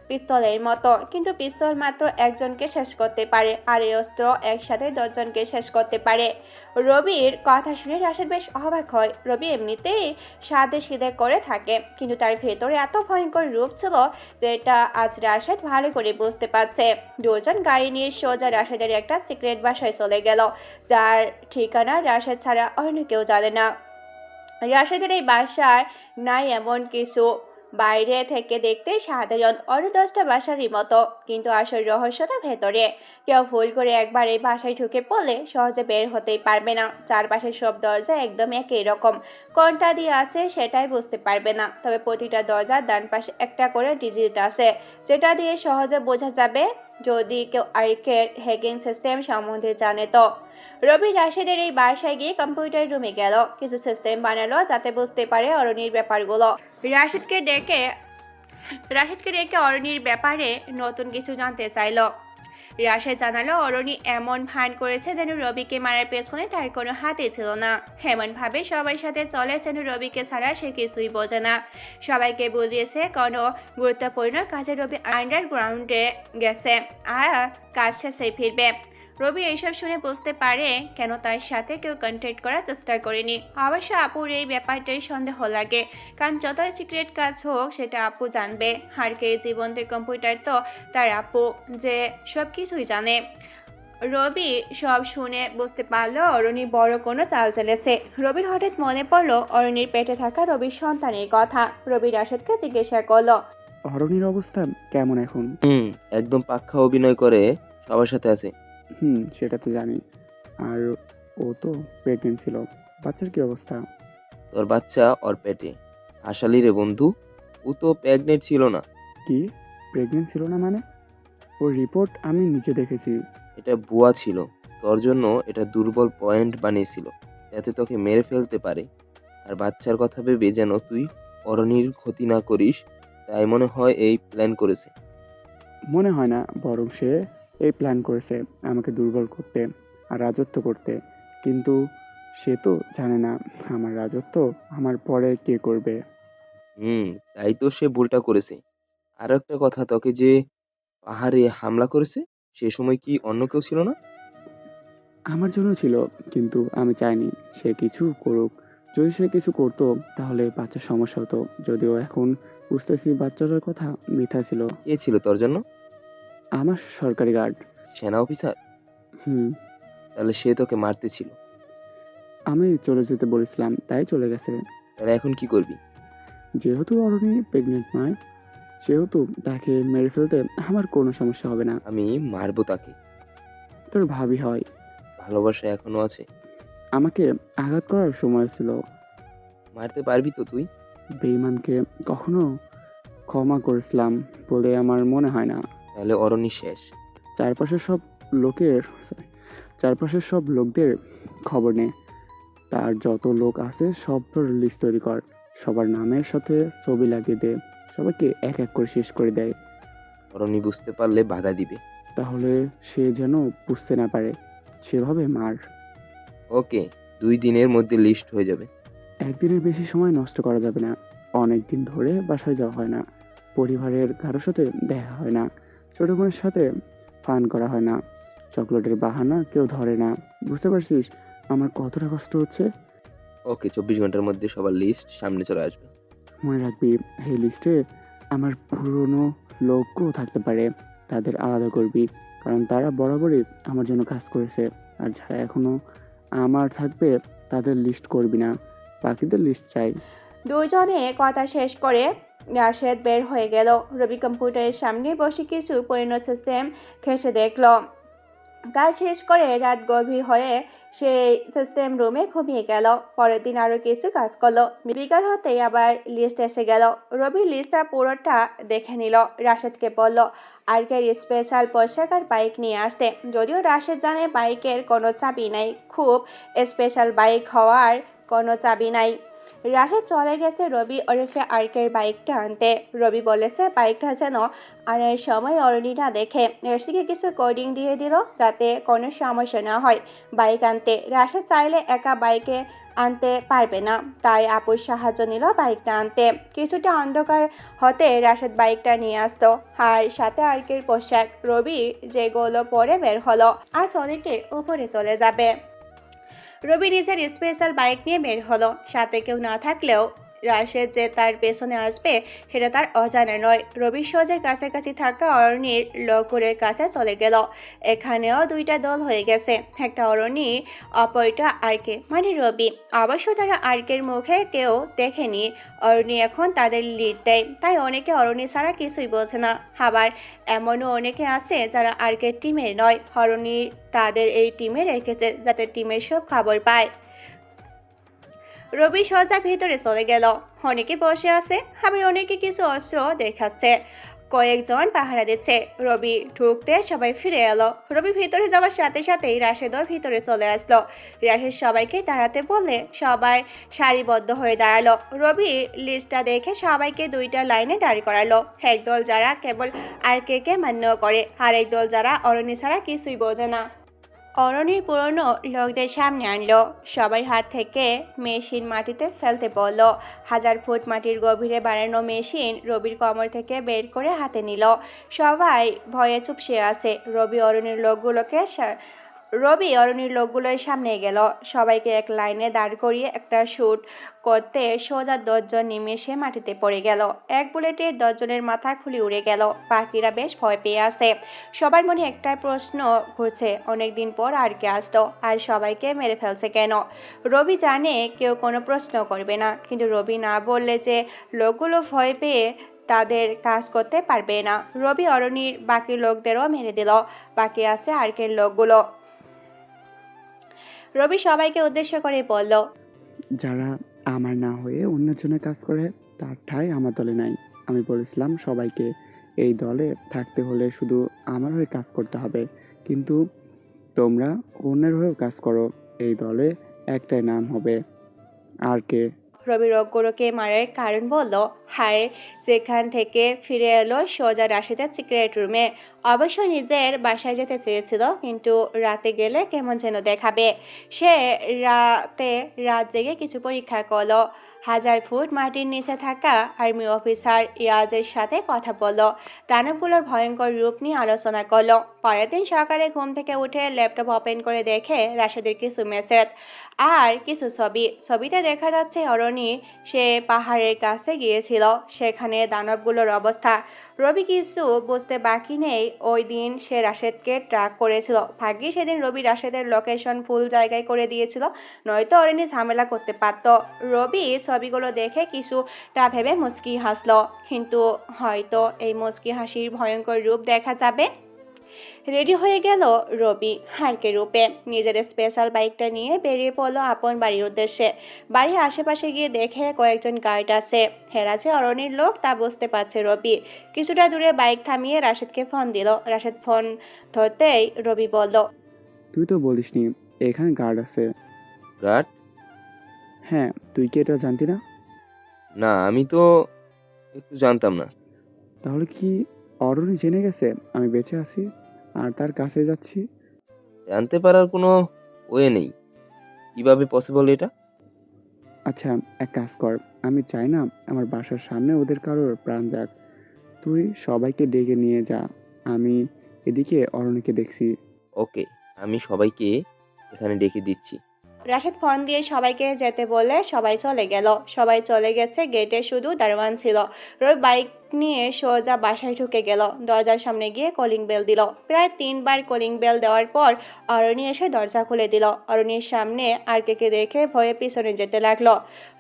পিস্তলের মতো, কিন্তু পিস্তল মাত্র একজনকে শেষ করতে পারে, আর এই অস্ত্র একসাথে 10জনকে শেষ করতে পারে। রবির কথা শুনে রাশেদ বেশ অবাক হয়। রবি এমনিতেই সাদে সিধে করে থাকে, কিন্তু তার ভেতরে এত ভয়ঙ্কর রূপ ছিল যেটা আজ রাশেদ ভালো করে বুঝতে পারছে। 2জন গাড়ি নিয়ে সোজা রাশেদের একটা সিক্রেট বাসায় চলে গেল, যার ঠিকানা রাশেদ ছাড়া অন্য কেউ জানে না। রাশেদের এই বাসায় নাই এমন কিছু। বাইরে থেকে দেখতে সাধারণ অন্য 10টা বাসারই মতো, কিন্তু আসল রহস্যটা ভেতরে। কেউ ভুল করে একবার এই বাসায় ঢুকে পড়লে সহজে বের হতেই পারবে না। চারপাশের সব দরজা একদম একই রকম, কোনটা দিয়ে আছে সেটাই বুঝতে পারবে না। তবে প্রতিটা দরজার ডান পাশে একটা করে ডিজিট আছে, যেটা দিয়ে সহজে বোঝা যাবে যদি কেউ আর্কের হ্যাকিং সিস্টেম সম্বন্ধে জানে। তো রবি রাশেদের এই বাসায় গিয়ে কম্পিউটার রুমে গেল, কিছু সিস্টেম বানালো যাতে বুঝতে পারে অরণির ব্যাপারগুলো। রাশেদকে ডেকে অরণির ব্যাপারে নতুন কিছু জানতে চাইলো। রাশেদ জানালো অরণি এমন ভান করেছে যেন রবিকে মারার পেছনে তার কোনো হাতে ছিল না। এমন ভাবে সবার সাথে চলে যেন রবিকে ছাড়া সে কিছুই বোঝে না। সবাইকে বুঝিয়েছে কোনো গুরুত্বপূর্ণ কাজে রবি আন্ডারগ্রাউন্ডে গেছে আর কাজ শেষে ফিরবে। রবি এইসব শুনে বুঝতে পারে কেন তার সাথে কেউ কন্ট্যাক্ট করার চেষ্টা করেনি। অবশ্য আপুর এই ব্যাপারটাই সন্দেহ লাগে, কারণ যতই সিক্রেট কাজ হোক সেটা আপু জানবে। আর কে জীবন্ত কম্পিউটার তো তার আপু, যে সব কিছুই জানে। রবি সব শুনে বুঝতে পারলো অরণি বড় কোনো চাল চলেছে। রবির হঠাৎ মনে পড়লো অরণির পেটে থাকা রবির সন্তানের কথা। রবি রাশেদকে জিজ্ঞাসা করলো, অরণির অবস্থা কেমন এখন? একদম পাক্কা অভিনয় করে সবার সাথে আছে। সেটা তো জানি। আর ও তো প্রেগনেন্ট ছিল। বাচ্চার কি অবস্থা? তোর বাচ্চা ওর পেটে। হাসালি রে বন্ধু, ও তো প্রেগনেন্ট ছিল না। কি? প্রেগনেন্ট ছিল না মানে? ওর রিপোর্ট আমি নিচে দেখেছি। এটা ভুয়া ছিল, তোর জন্য এটা দুর্বল পয়েন্ট বানিয়েছিল যাতে তোকে মেরে ফেলতে পারে। আর বাচ্চার কথা ভেবে যেন তুই অরণির ক্ষতি না করিস, তাই মনে হয় এই প্ল্যান করেছে। মনে হয় না, বরং সে এই প্ল্যান করেছে আমাকে দুর্বল করতে আর রাজত্ব করতে, কিন্তু সে তো জানে না আমার রাজত্ব আমার পরে কে করবে। তাই তো সে ভুলটা করেছে। আরো একটা কথা, তোকে যে পাহাড়ে হামলা করেছে সে সময় কি অন্য কেউ ছিল না? আমার জন্য ছিল, কিন্তু আমি চাইনি সে কিছু করুক। যদি সে কিছু করতো তাহলে বাচ্চার সমস্যা হতো, যদিও এখন বুঝতেছি বাচ্চাটার কথা মিথ্যা ছিল। কে ছিল তোর জন্য? আমার সরকারি গার্ড। সেনা অফিসার? হুম। তাহলে সে তোকে মারতে ছিল। আমি চলে যেতে বলেছিলাম তাই চলে গেছে। তাহলে এখন কি করবি? যেহেতু অরণি প্রেগনেন্ট নয়, সেহেতু তাকে মেরে ফেলতে আমার কোনো সমস্যা হবে না। আমি মারবো তাকে। তোর ভাবি হয়। ভালোবাসা এখনো আছে। আমাকে আঘাত করার সময় ছিল। মারতে পারবি তো তুই? বেঈমানকে কখনো ক্ষমা করেছিলাম বলে আমার মনে হয় না। তাহলে অরণি শেষ। চারপাশের সব লোকের চারপাশের সব লোকদের খবর নে। তার যত লোক আছে সবার লিস্ট তৈরি কর, সবার নামের সাথে ছবি লাগিয়ে দে, সবাইকে এক এক করে শেষ করে দেয়। অরণি বুঝতে পারলে বাধা দিবে। তাহলে সে যেন বুঝতে না পারে, সেভাবে মার। ওকে, 2 দিনের মধ্যে লিস্ট হয়ে যাবে। একদিনের বেশি সময় নষ্ট করা যাবে না। অনেক দিন ধরে বাসায় যাওয়া হয় না, পরিবারের কারোর সাথে দেখা হয় না, ছোট বোনের সাথে ফান করা হয় না, চকলেটের বাহানা কেউ ধরে না। বুঝতে পারছিস আমার কতটা কষ্ট হচ্ছে? ওকে, 24 ঘন্টার মধ্যে সবার লিস্ট সামনে চলে আসবে। মনে রাখবি, এই লিস্টে আমার পুরনো লোকও থাকতে পারে, তাদের আলাদা করবি, কারণ তারা বরাবরই আমার জন্য কাজ করেছে। আর যারা এখনো আমার থাকবে তাদের লিস্ট করবি না, বাকিদের লিস্ট চাই। দুজনে কথা শেষ করে রাশেদ বের হয়ে গেল। রবি কম্পিউটারের সামনে বসে কিছু পরিণত সিস্টেম ঘেঁষে দেখলো। কাজ শেষ করে রাত গভীর হয়ে সেই সিস্টেম রুমে ঘুমিয়ে গেল। পরের দিন আরো কিছু কাজ করলো। বিকাল হতেই আবার লিস্ট এসে গেল। রবি লিস্টটা পুরোটা দেখে নিল। রাশেদকে বলল আর্কের স্পেশাল পোশাক আর বাইক নিয়ে আসতে। যদিও রাশেদ জানে বাইকের কোনো চাবি নাই, খুব স্পেশাল বাইক হওয়ার কোনো চাবি নাই। রাশেদ চলে গেছে রবি ওরফে আর্কের বাইকটা আনতে। রবি বলেছে বাইকটা যেন আনার সময় অরণি না দেখে। রেশিকে কিছু কোডিং দিয়ে দিল যাতে কোনো সমস্যা না হয় বাইক আনতে। রাশেদ চাইলে একা বাইকে আনতে পারবে না, তাই আপুর সাহায্য নিল বাইকটা আনতে। কিছুটা অন্ধকার হতে রাশেদ বাইকটা নিয়ে আসতো, আর সাথে আর্কের পোশাক। রবি যেগুলো পরে বের হলো। আজ অনেকে উপরে চলে যাবে। রবি নিজের স্পেশাল বাইক নিয়ে বের হলো। সাথে কেউ না থাকলেও রাশেদ যে তার পেছনে আসবে সেটা তার অজানা নয়। রবি সোজা কাছাকাছি থাকা অরণ্যের লোকগুলোর কাছে চলে গেল। এখানেও দুইটা দল হয়ে গেছে, একটা অরণ্যী, অপরটা আরকে মানে রবি। অবশ্য তারা আরকের মুখে কেউ দেখেনি। অরণ্যী এখন তাদের লিড দেয়, তাই অনেকে অরণ্যী ছাড়া কিছুই বোঝে না। আবার এমনও অনেকে আছে যারা আরকের টিমে নয়। অরণ্যী তাদের এই টিমে রেখেছে যাতে টিমের সব খবর পায়। রবি সোজা ভিতরে চলে গেল। অনেকে বসে আছে, আবার অনেকে কিছু অস্ত্র দেখাচ্ছে, কয়েকজন পাহারা দিচ্ছে। রবি ঢুকতে সবাই ফিরে এলো। রবি ভিতরে যাওয়ার সাথে সাথেই রাশেদও ভিতরে চলে আসলো। রাশেদ সবাইকে দাঁড়াতে বললে সবাই সারিবদ্ধ হয়ে দাঁড়ালো। রবি লিস্টটা দেখে সবাইকে দুইটা লাইনে দাঁড় করালো। একদল যারা কেবল আরকে মান্য করে, আর একদল যারা অরণ্য ছাড়া কিছুই বোঝে না। অরণ্যের পুরনো লোকদের সামনে আনলো। সবাই হাত থেকে মেশিন মাটিতে ফেলতে বলল। 1000 ফুট মাটির গভীরে বানানো মেশিন রবির কোমর থেকে বের করে হাতে নিল। সবাই ভয়ে চুপসে আছে। রবি অরণ্যের লোকগুলোর সামনে গেল। সবাইকে এক লাইনে দাঁড় করিয়ে একটা শুট করতে সোজা 10 জন নিমেষে মাটিতে পড়ে গেল। এক বুলেটে 10 জনের মাথা খুলে উড়ে গেল। বাকিরা বেশ ভয় পেয়ে আছে। সবার মনে একটাই প্রশ্ন ঘুরছে, অনেকদিন পর আর কে আসতো, আর সবাইকে মেরে ফেলছে কেন? রবি জানে কেউ কোনো প্রশ্ন করবে না, কিন্তু রবি না বললে যে লোকগুলো ভয় পেয়ে তাদের কাজ করতে পারবে না। রবি অরণ্যের বাকি লোকদেরও মেরে দিল। বাকি আছে আর্কের লোকগুলো। রবি সবাইকে উদ্দেশ্য করে বলল, যারা আমার না হয়ে অন্যজনের কাজ করে তার ঠাঁই আমার দলে নাই। আমি বলেছিলাম সবাইকে এই দলে থাকতে হলে শুধু আমার হয়ে কাজ করতে হবে, কিন্তু তোমরা অন্যের হয়েও কাজ করো। এই দলে একটাই নাম হবে, আর কে। রবি লোকগুলোকে মারার কারণ বলল, আর সেখান থেকে ফিরে এলো সোজা রাশেদের সিক্রেট রুমে। অবশ্য নিজের বাসায় যেতে চেয়েছিল, কিন্তু রাতে গেলে কেমন যেন দেখাবে। সে রাতে রাত জেগে কিছু পরীক্ষা করলো। 1000 ফুট মাটির নিচে থাকা আর্মি অফিসার ইয়াজের সাথে কথা বললো। দানবগুলোর ভয়ঙ্কর রূপ নিয়ে আলোচনা করলো। পরের দিন সকালে ঘুম থেকে উঠে ল্যাপটপ ওপেন করে দেখে রাশেদের কিছু মেসেজ আর কিছু ছবিতে দেখা যাচ্ছে অরণি সে পাহাড়ের কাছে গিয়েছিল। সেখানে দানবগুলোর অবস্থা রবি কিছু বুঝতে বাকি নেই। ওই দিন সে রাশেদকে ট্র্যাক করেছিল। ভাগ্যে সেদিন রবি রাশেদের লোকেশন ফুল জায়গায় করে দিয়েছিল, নয়তো অরণি ঝামেলা করতে পারত। রবি ছবিগুলো দেখে কিছুটা ভেবে মুচকি হাসলো, কিন্তু হয়তো এই মুচকি হাসির ভয়ঙ্কর রূপ দেখা যাবে। রেডি হয়ে গেল রবি হারকে রূপে। নিজের স্পেশাল বাইকটা নিয়ে বেরিয়ে পড়লো আপন বাড়ির উদ্দেশ্যে। বাড়ির আশেপাশে গিয়ে দেখে কয়েকজন গার্ড আছে। হেরা যে অরণির লোক তা বুঝতে পারছে রবি। কিছুটা দূরে বাইক থামিয়ে রাশেদকে ফোন দিল। রাশেদ ফোন ধরতেই রবি বলল, তুই তো বলিসনি এখানে গার্ড আছে। গার্ড? হ্যাঁ, তুই কি এটা জানতি না? না, আমি তো একটু জানতাম না। তাহলে কি অরণি জেনে গেছে আমি বেঁচে আছি আর তার কাছে যাচ্ছি? জানতে পারার কোনো ওয়ে নেই। কিভাবে পসিবল এটা? আচ্ছা, এক কাজ কর, আমি চাই না আমার বাসার সামনে ওদের কারোর প্রাণ যাক। তুই সবাইকে ডেকে নিয়ে যা, আমি এদিকে অরণিকে দেখছি। ওকে, আমি সবাইকে এখানে ডেকে দিচ্ছি। রাশেদ ফোন দিয়ে সবাইকে যেতে বলে সবাই চলে গেল। সবাই চলে গেছে, গেটে শুধু দারোয়ান ছিল। রবি বাইক নিয়ে সোজা বাসায় ঢুকে গেল। দরজার সামনে গিয়ে কলিং বেল দিল। প্রায় 3বার কলিং বেল দেওয়ার পর অরণি এসে দরজা খুলে দিল। অরণির সামনে আরকে দেখে ভয়ে পিছনে যেতে লাগলো।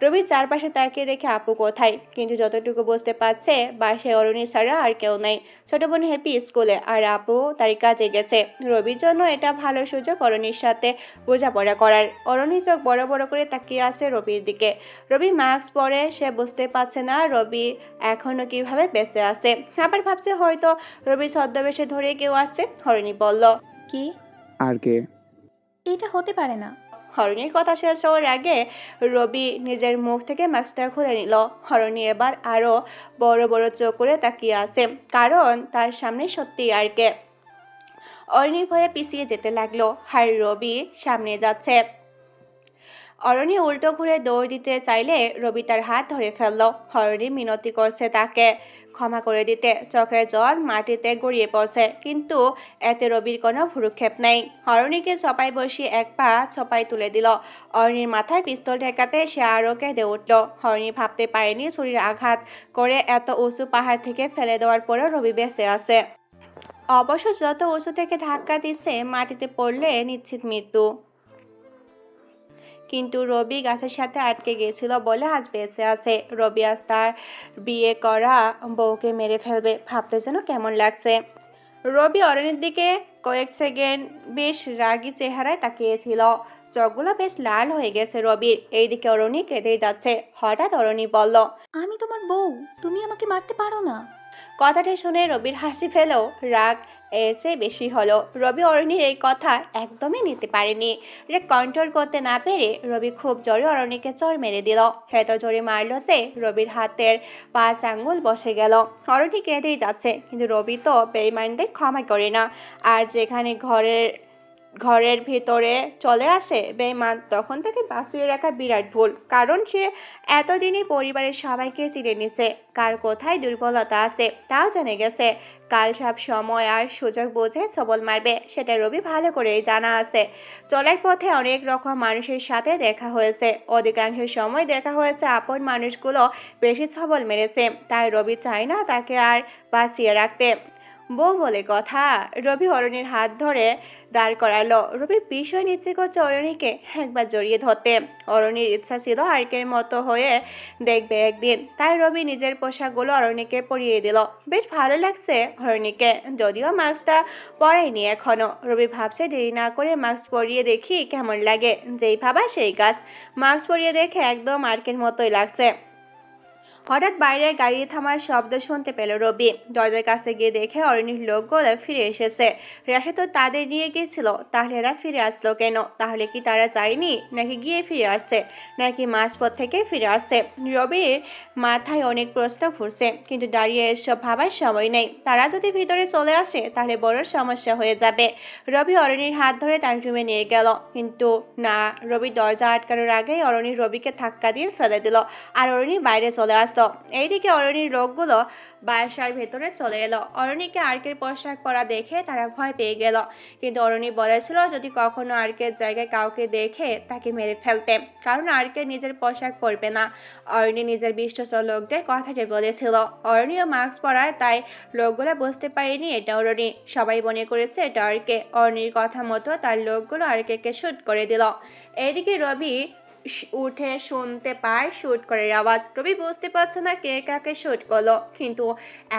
রবি চারপাশে তাকিয়ে দেখে আপু কোথায়, কিন্তু যতটুকু বুঝতে পারছে বাসায় অরণি ছাড়া আর কেউ নেই। ছোট বোন হ্যাপি স্কুলে আর আপু তার কাজে গেছে। রবির জন্য এটা ভালো সুযোগ অরণির সাথে বোঝাপড়া করার। অরণি চোখ বড় বড় করে তাকিয়ে আছে রবির দিকে। রবি মাস্ক পরে, সে বুঝতে পারছে না রবি এখনো কিভাবে বেঁচে আছে। আবার ভাবছে হয়তো রবি ছদ্মবেশে ধরে কেউ আসছে। হরিণী বলল, কি? আর কে? এটা হতে পারে না। হরিণীর কথা শেষ হওয়ার আগে রবি নিজের মুখ থেকে মাস্কটা খুলে নিল। হরিণী এবার আরো বড় বড় চোখ করে তাকিয়ে আছে, কারণ তার সামনে সত্যি আর কে। অরণি ভয়ে পিছিয়ে যেতে লাগলো, আর রবি সামনে যাচ্ছে। অরণি উল্টো ঘুরে দৌড় দিতে চাইলে রবি তার হাত ধরে ফেললো। হরণি মিনতি করছে তাকে ক্ষমা করে দিতে। চোখের জল মাটিতে গড়িয়ে পড়ছে, কিন্তু এতে রবির কোনো ভ্রুক্ষেপ নেই। হরণিকে ছপায় বসিয়ে এক পা ছপায় তুলে দিল। অরণির মাথায় পিস্তল ঠেকাতে সে আরো কেঁদে উঠল। হরণি ভাবতে পারেনি ছুরির আঘাত করে এত উঁচু পাহাড় থেকে ফেলে দেওয়ার পরেও রবি বেঁচে আছে। অবশ্য যত উঁচু থেকে ধাক্কা দিচ্ছে, মাটিতে পড়লে নিশ্চিত মৃত্যু। কিন্তু রবি গাছের সাথে আটকে গিয়েছিল বলে আজ বেঁচে আছে। রবি আজ তার বিয়ে করা বউকে মেরে ফেলবে, ভাবতে যেন কেমন লাগছে। রবি অরণির দিকে কয়েক সেকেন্ড বেশ রাগী চেহারায় তাকিয়েছিল। চোখগুলো বেশ লাল হয়ে গেছে রবির। এইদিকে অরণি কেঁদেই যাচ্ছে। হঠাৎ অরণি বলল, আমি তোমার বউ, তুমি আমাকে মারতে পারো না। কথাটা শুনে রবির হাসি ফেলেও রাগ এর চেয়ে বেশি হলো। রবি অরণির এই কথা একদমই নিতে পারেনি। রে কন্ট্রোল করতে না পেরে রবি খুব জোরে অরণিকে চড় মেরে দিল। এত জোরে মারলো যে রবির হাতের 5 আঙ্গুল বসে গেল। অরণি কেঁদেই যাচ্ছে, কিন্তু রবি তো বেঈমানদের ক্ষমা করে না। আর যেখানে ঘরের ভিতরে চলে আসে বেঈমান, তখন তাকে বাঁচিয়ে রাখা বিরাট ভুল। কারণ সে এতদিনই পরিবারের সবাইকে চিনে নিছে, কার কোথায় দুর্বলতা আছে তাও জেনে গেছে। কাল সব সময় আর সুযোগ বুঝে সবল মারবে, সেটা রবি ভালো করেই জানা আছে। চলার পথে অনেক রকম মানুষের সাথে দেখা হয়েছে। অধিকাংশ সময় দেখা হয়েছে আপন মানুষগুলো বেশি সবল মেরেছে। তাই রবি চায় না তাকে আর বাঁচিয়ে রাখতে। বউ বলে কথা। রবি অরণির হাত ধরে দাঁড় করালো। রবি বিষয় নিচ্ছে করছে অরণিকে একবার জড়িয়ে ধরতে। অরণির ইচ্ছা ছিল আর্কের মতো হয়ে দেখবে একদিন, তাই রবি নিজের পোশাকগুলো অরণিকে পরিয়ে দিল। বেশ ভালো লাগছে অরণিকে, যদিও মাস্কটা পরায়নি এখনো। রবি ভাবছে দেরি না করে মাস্ক পরিয়ে দেখি কেমন লাগে। যেই ভাবা সেই কাজ, মাস্ক পরিয়ে দেখে একদম আর্কের মতোই লাগছে। হঠাৎ বাইরে গাড়ি থামার শব্দ শুনতে পেল রবি। দরজার কাছে গিয়ে দেখে অরণ্যের লোকগুলো ফিরে এসেছে। রাশিদ তো তাদের নিয়ে গিয়েছিল, তাহলে এরা ফিরে আসলো কেন? তাহলে কি তারা যায়নি, নাকি গিয়ে ফিরে আসছে, নাকি মাঝপথ থেকে ফিরে আসছে? রবির মাথায় অনেক প্রশ্ন ঘুরছে, কিন্তু দাঁড়িয়ে এসব ভাবার সময় নেই। তারা যদি ভিতরে চলে আসে তাহলে বড় সমস্যা হয়ে যাবে। রবি অরণ্যের হাত ধরে তার রুমে নিয়ে গেল, কিন্তু না, রবি দরজা আটকানোর আগেই অরণ্য রবিকে ধাক্কা দিয়ে ফেলে দিল, আর অরণি বাইরে চলে আসতো। এইদিকে অরণির লোকগুলো বাসার ভেতরে চলে এলো। অরণিকে আর্কের পোশাক পরা দেখে তারা ভয় পেয়ে গেল, কিন্তু অরণি বলেছিল যদি কখনো আর্কের জায়গায় কাউকে দেখে তাকে মেরে ফেলতে, কারণ আর্কের নিজের পোশাক পরবে না। অরণি নিজের বিশ্বস্ত লোকদের কথাটি বলেছিল। অরণিও মাস্ক পরায়, তাই লোকগুলো বুঝতে পারেনি এটা অরণি। সবাই মনে করেছে এটা আর্কে। অরণির কথা মতো তার লোকগুলো আর্কেকে শুট করে দিল। এইদিকে রবি উঠে শুনতে পায় শুট করার আওয়াজ। রবি বুঝতে পারছে না কে কাকে শুট করলো, কিন্তু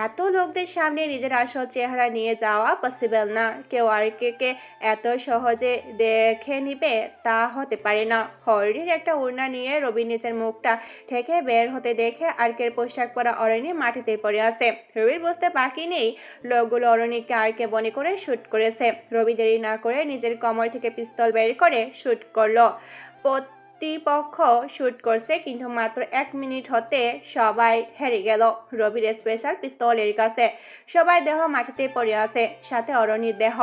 এত লোকদের সামনে নিজের আসল চেহারা নিয়ে যাওয়া পসিবল না। কেউ আর কে এত সহজে দেখে নিবে তা হতে পারে না। হরিণীর একটা ওড়না নিয়ে রবি নিজের মুখটা থেকে বের হতে দেখে আর্কের পোশাক পরা অরণ্যে মাটিতে পড়ে আছে। রবির বুঝতে বাকি নেই লোকগুলো অরণ্যকে আর্কে বনে করে শুট করেছে। রবি দেরি না করে নিজের কোমর থেকে পিস্তল বের করে শুট করলো। প্রতিপক্ষ শুট করছে, কিন্তু মাত্র 1 মিনিট হতে সবাই হেরে গেল রবির স্পেশাল পিস্তলের কাছে। সবাই দেহ মাটিতে পড়ে আছে, সাথে অরণ্যের দেহ।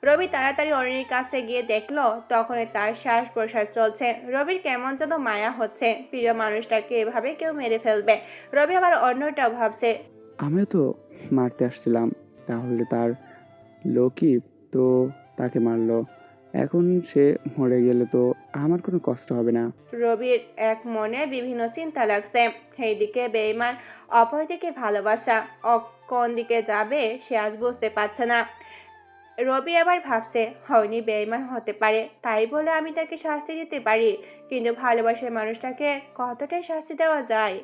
রবি তাড়াতাড়ি অরণ্যের কাছে গিয়ে দেখলো তখন তার শ্বাস প্রশ্বাস চলছে। রবির কেমন যেন মায়া হচ্ছে, প্রিয় মানুষটাকে এভাবে কেউ মেরে ফেলবে। রবি আবার অন্যটাও ভাবছে, আমিও তো মারতে আসছিলাম, তাহলে তার লোকই তো তাকে মারলো। এখন সে মরে গেলে তো আমার কোনো কষ্ট হবে না। রবির এক মনে বিভিন্ন চিন্তা লাগছে। এইদিকে বেঈমান, অপরদিকে ভালোবাসা। কোন দিকে যাবে সে আজ বুঝতে পারছে না। রবি আবার ভাবছে হয়নি বেঈমান হতে পারে, তাই বলে আমি তাকে শাস্তি দিতে পারি, কিন্তু ভালোবাসার মানুষটাকে কতটা শাস্তি দেওয়া যায়?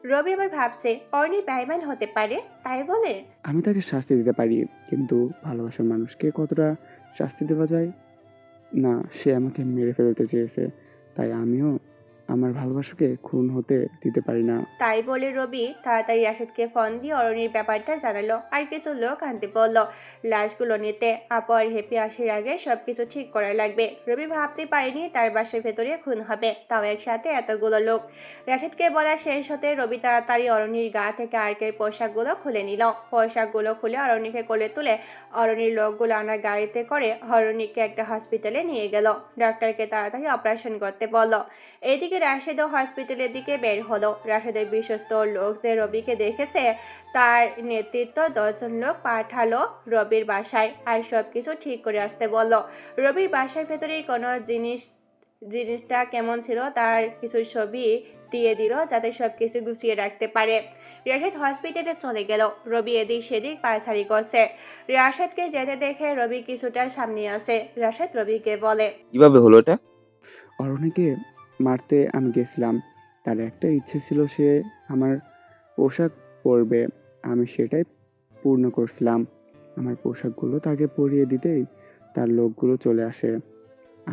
রবি আবার ভাবছে অর্নি বেঈমান হতে পারে, তাই বলে আমি তাকে শাস্তি দিতে পারি, কিন্তু ভালোবাসার মানুষকে কতটা শাস্তি দেওয়া যায়? না, সে আমাকে মেরে ফেলতে চেয়েছে, তাই আমিও আমার ভালোবাসাকে খুন হতে দিতে পারি না। তাই বলে রবি তাড়াতাড়ি রাশেদকে ফোন দিয়ে অরণির ব্যাপারটা জানালো। আর কিছু লোক আনতে বললো লাশগুলো নিতে। আপু আর হেপি আসার আগে সবকিছু ঠিক করা লাগবে। রবি ভাবতে পারেনি তার বাসার ভেতরে খুন হবে, তাও একসাথে এতগুলো লোক। রাশেদকে বলা শেষ হতে রবি তাড়াতাড়ি অরণির গা থেকে আর্কের পোশাকগুলো খুলে নিল। পোশাকগুলো খুলে অরণিকে কোলে তুলে অরণির লোকগুলো আনা গাড়িতে করে অরণিকে একটা হসপিটালে নিয়ে গেল। ডাক্তারকে তাড়াতাড়ি অপারেশন করতে বলল। এদিকে রাশেদও হসপিটালের দিকে বের হলো। রাশেদের বিশ্বস্ত লোক যে রবিকে দেখেছে, তার নেতৃত্ব 10 জন লোক পাঠালো রবির বাসায়, আর সবকিছু ঠিক করে আসতে বলল। রবির বাসার ভেতরে কোনো জিনিসটা কেমন ছিল তার কিছু ছবি দিয়ে দিল, যাতে সবকিছু গুছিয়ে রাখতে পারে। রাশেদ হসপিটালে চলে গেল। রবি এদিক সেদিক পায়চারি করছে। রাশেদকে যেতে দেখে রবি কিছুটা সামনে আসে। রাশেদ রবিকে বলে, কিভাবে হলো এটা? অরণ্যকে মারতে আমি গেছিলাম, তার একটা ইচ্ছে ছিল সে আমার পোশাক পরবে, আমি সেটাই পূর্ণ করছিলাম। আমার পোশাকগুলো তাকে পরিয়ে দিতেই তার লোকগুলো চলে আসে।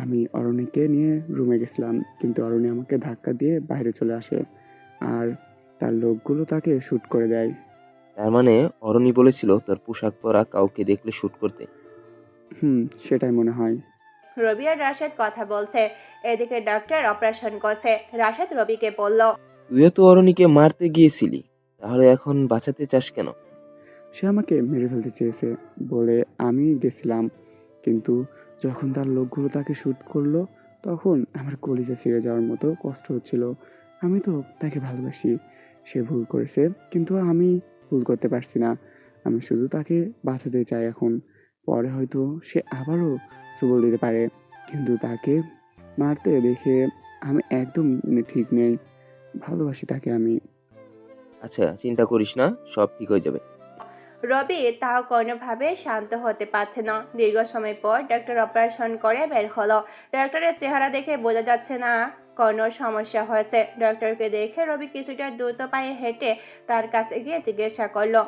আমি অরণ্যকে নিয়ে রুমে গেছিলাম, কিন্তু অরণ্য আমাকে ধাক্কা দিয়ে বাইরে চলে আসে, আর তার লোকগুলো তাকে শ্যুট করে দেয়। তার মানে অরণি বলেছিল তোর পোশাক পরা কাউকে দেখলে শুট করতে। সেটাই মনে হয়। রবি আর রাশেদ কথা বলছে। এদিকে ডাক্তার অপারেশন করছে। রাশেদ রবিকে বলল, তুইও তো অরণিকে মারতে গিয়েছিলি, তাহলে এখন বাঁচাতে চাস কেন? সে আমাকে মেরে ফেলতে চেয়েছে বলে আমি গেছিলাম, কিন্তু যখন তার লোকগুলো তাকে শ্যুট করলো তখন আমার কলিজা ছিঁড়ে যাওয়ার মতো কষ্ট হচ্ছিল। আমি তো তাকে ভালোবাসি, সে ভুল করেছে, কিন্তু আমি ভুল করতে পারছি না। আমি শুধু তাকে বাঁচাতে চাই এখন। পরে হয়তো সে আবারও সবল দিতে পারে, কিন্তু তাকে মারতে দেখে আমি একদম ঠিক নেই। ভালোবাসি তাকে আমি। আচ্ছা, চিন্তা করিস না, সব ঠিক হয়ে যাবে। রবি তাও কোনোভাবে শান্ত হতে পারছে না। দীর্ঘ সময় পর ডাক্তার অপারেশন করে বের হলো। ডাক্তারের চেহারা দেখে বোঝা যাচ্ছে না কোনো সমস্যা হয়েছে। ডাক্তারকে দেখে রবি কিছুটা দ্রুত পায়ে হেঁটে তার কাছে গিয়ে জিজ্ঞাসা করলো,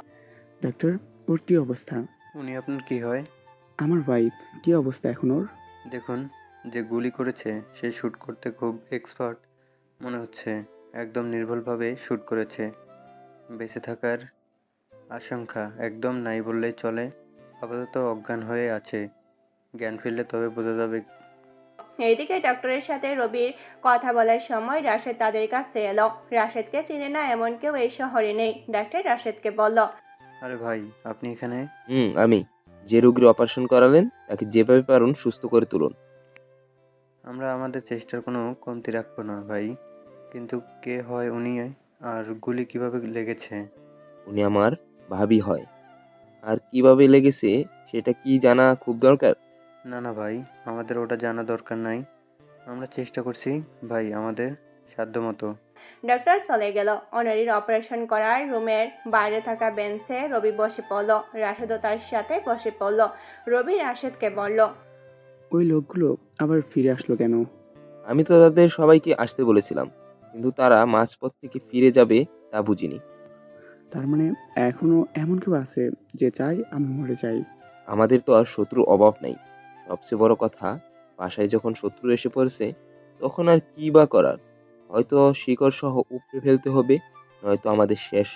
ডাক্তার, ওর কি অবস্থা? উনি আপনার কি হয়? আমার ওয়াইফ, কি অবস্থা এখন ওর? দেখুন, যে গুলি করেছে সে শ্যুট করতে খুব এক্সপার্ট মনে হচ্ছে। একদম নির্ভুলভাবে শ্যুট করেছে। বেঁচে থাকার আশঙ্কা একদম নাই বললেই চলে। আপাতত অজ্ঞান হয়ে আছে। জ্ঞান ফিরলে তবে বোঝা যাবে। এইদিকে ডক্টরের সাথে রবির কথা বলার সময় রাশেদ তাদের কাছে এলো। রাশেদকে চিনে না এমন কেউ এই শহরে নেই। ডাক্তার রাশেদকে বলল, আরে ভাই, আপনি এখানে? আমি। যে রোগীর অপারেশন করালেন তাকে যেভাবে পারুন সুস্থ করে তুলুন। আমরা আমাদের চেষ্টার কোনো কমতি রাখবো না ভাই। কিন্তু কে হয় উনি? আর গুলি কিভাবে লেগেছে? উনি আমার ভাবি হয়। আর কিভাবে লেগেছে সেটা কি জানা খুব দরকার? না না ভাই, আমাদের ওটা জানা দরকার নাই। আমরা চেষ্টা করছি ভাই, আমাদের সাধ্যমতো। ডক্টর চলে গেল। অনারির অপারেশন করার রুমের বাইরে থাকা বেঞ্চে রবি বসে পড়ল। রাশেদও তার সাথে বসে পড়ল। রবি রাশেদকে বলল, ওই লোকগুলো আবার ফিরে আসলো কেন? আমি তো তাদের সবাইকে আসতে বলেছিলাম, কিন্তু তারা মাঝপথ থেকে ফিরে যাবে তা বুঝিনি। তার মানে এখনো এমন কেউ আছে যে চাই আমি মরে যাই? আমাদের তো আর শত্রুর অভাব নেই। সবচেয়ে বড় কথা, বাসায় যখন শত্রু এসে পড়েছে তখন আর কি বা করার। হয়তো শিকড় সহ উপড়ে ফেলতে হবে, নয়তো আমাদের শেষ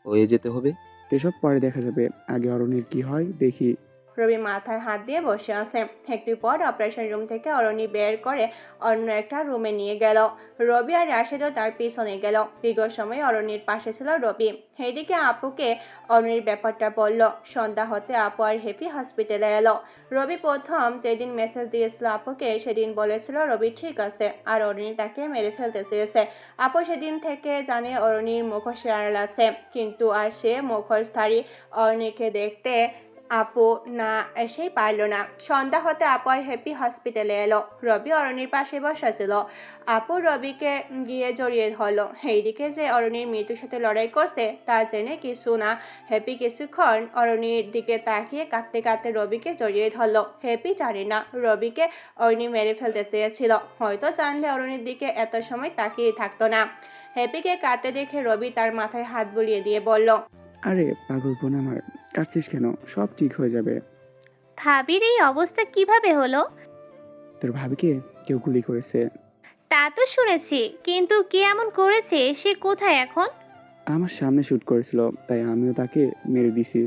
হয়ে যেতে হবে। এসব পরে দেখা যাবে, আগে অরণ্যের কি হয় দেখি। রবি মাথায় হাত দিয়ে বসে আছে। একটু পর অপারেশন রুম থেকে অরণি বের করে অন্য একটা রুমে নিয়ে গেল। রবি আর রাশেদও তার পিছনে গেল। দীর্ঘ সময় অরণির পাশে ছিল রবি। এইদিকে আপুকে অরণির ব্যাপারটা বলল। সন্ধ্যা হতে আপু আর হ্যাপি হসপিটালে এলো। রবি প্রথম যেদিন মেসেজ দিয়েছিল আপুকে, সেদিন বলেছিল রবি ঠিক আছে আর অরণি তাকে মেরে ফেলতে চেয়েছে। আপু সেদিন থেকে জানে অরণির মুখোশের আড়াল আছে, কিন্তু আর সে মুখোশধারী অরণিকে দেখতে আপু না এসেই পারল না। সন্ধ্যা হতে আপু আর হ্যাপি হসপিটালে এলো। রবি অরণির পাশে বসা ছিল। আপু রবিকে গিয়ে জড়িয়ে ধরলো। এইদিকে যে অরণির মৃত্যুর সাথে লড়াই করছে তা জেনে কিছু না হ্যাপি কিছুক্ষণ অরণির দিকে তাকিয়ে কাঁদতে কাঁদতে রবিকে জড়িয়ে ধরলো। হ্যাপি জানে না রবিকে অরণি মেরে ফেলতে চেয়েছিল। হয়তো জানলে অরণির দিকে এত সময় তাকিয়ে থাকতো না। হ্যাপিকে কাঁদতে দেখে রবি তার মাথায় হাত বুলিয়ে দিয়ে বলল, আরে পাগল বোন আমার, কাঁদছিস কেন? সব ঠিক হয়ে যাবে। ভাবির এই অবস্থা কিভাবে হলো? তোর ভাবিকে কেউ গুলি করেছে। তা তো শুনেছি, কিন্তু কে এমন করেছে, সে কোথায় এখন? আমার সামনে শুট করেছিল, তাই আমিও তাকে মেরে দিছি।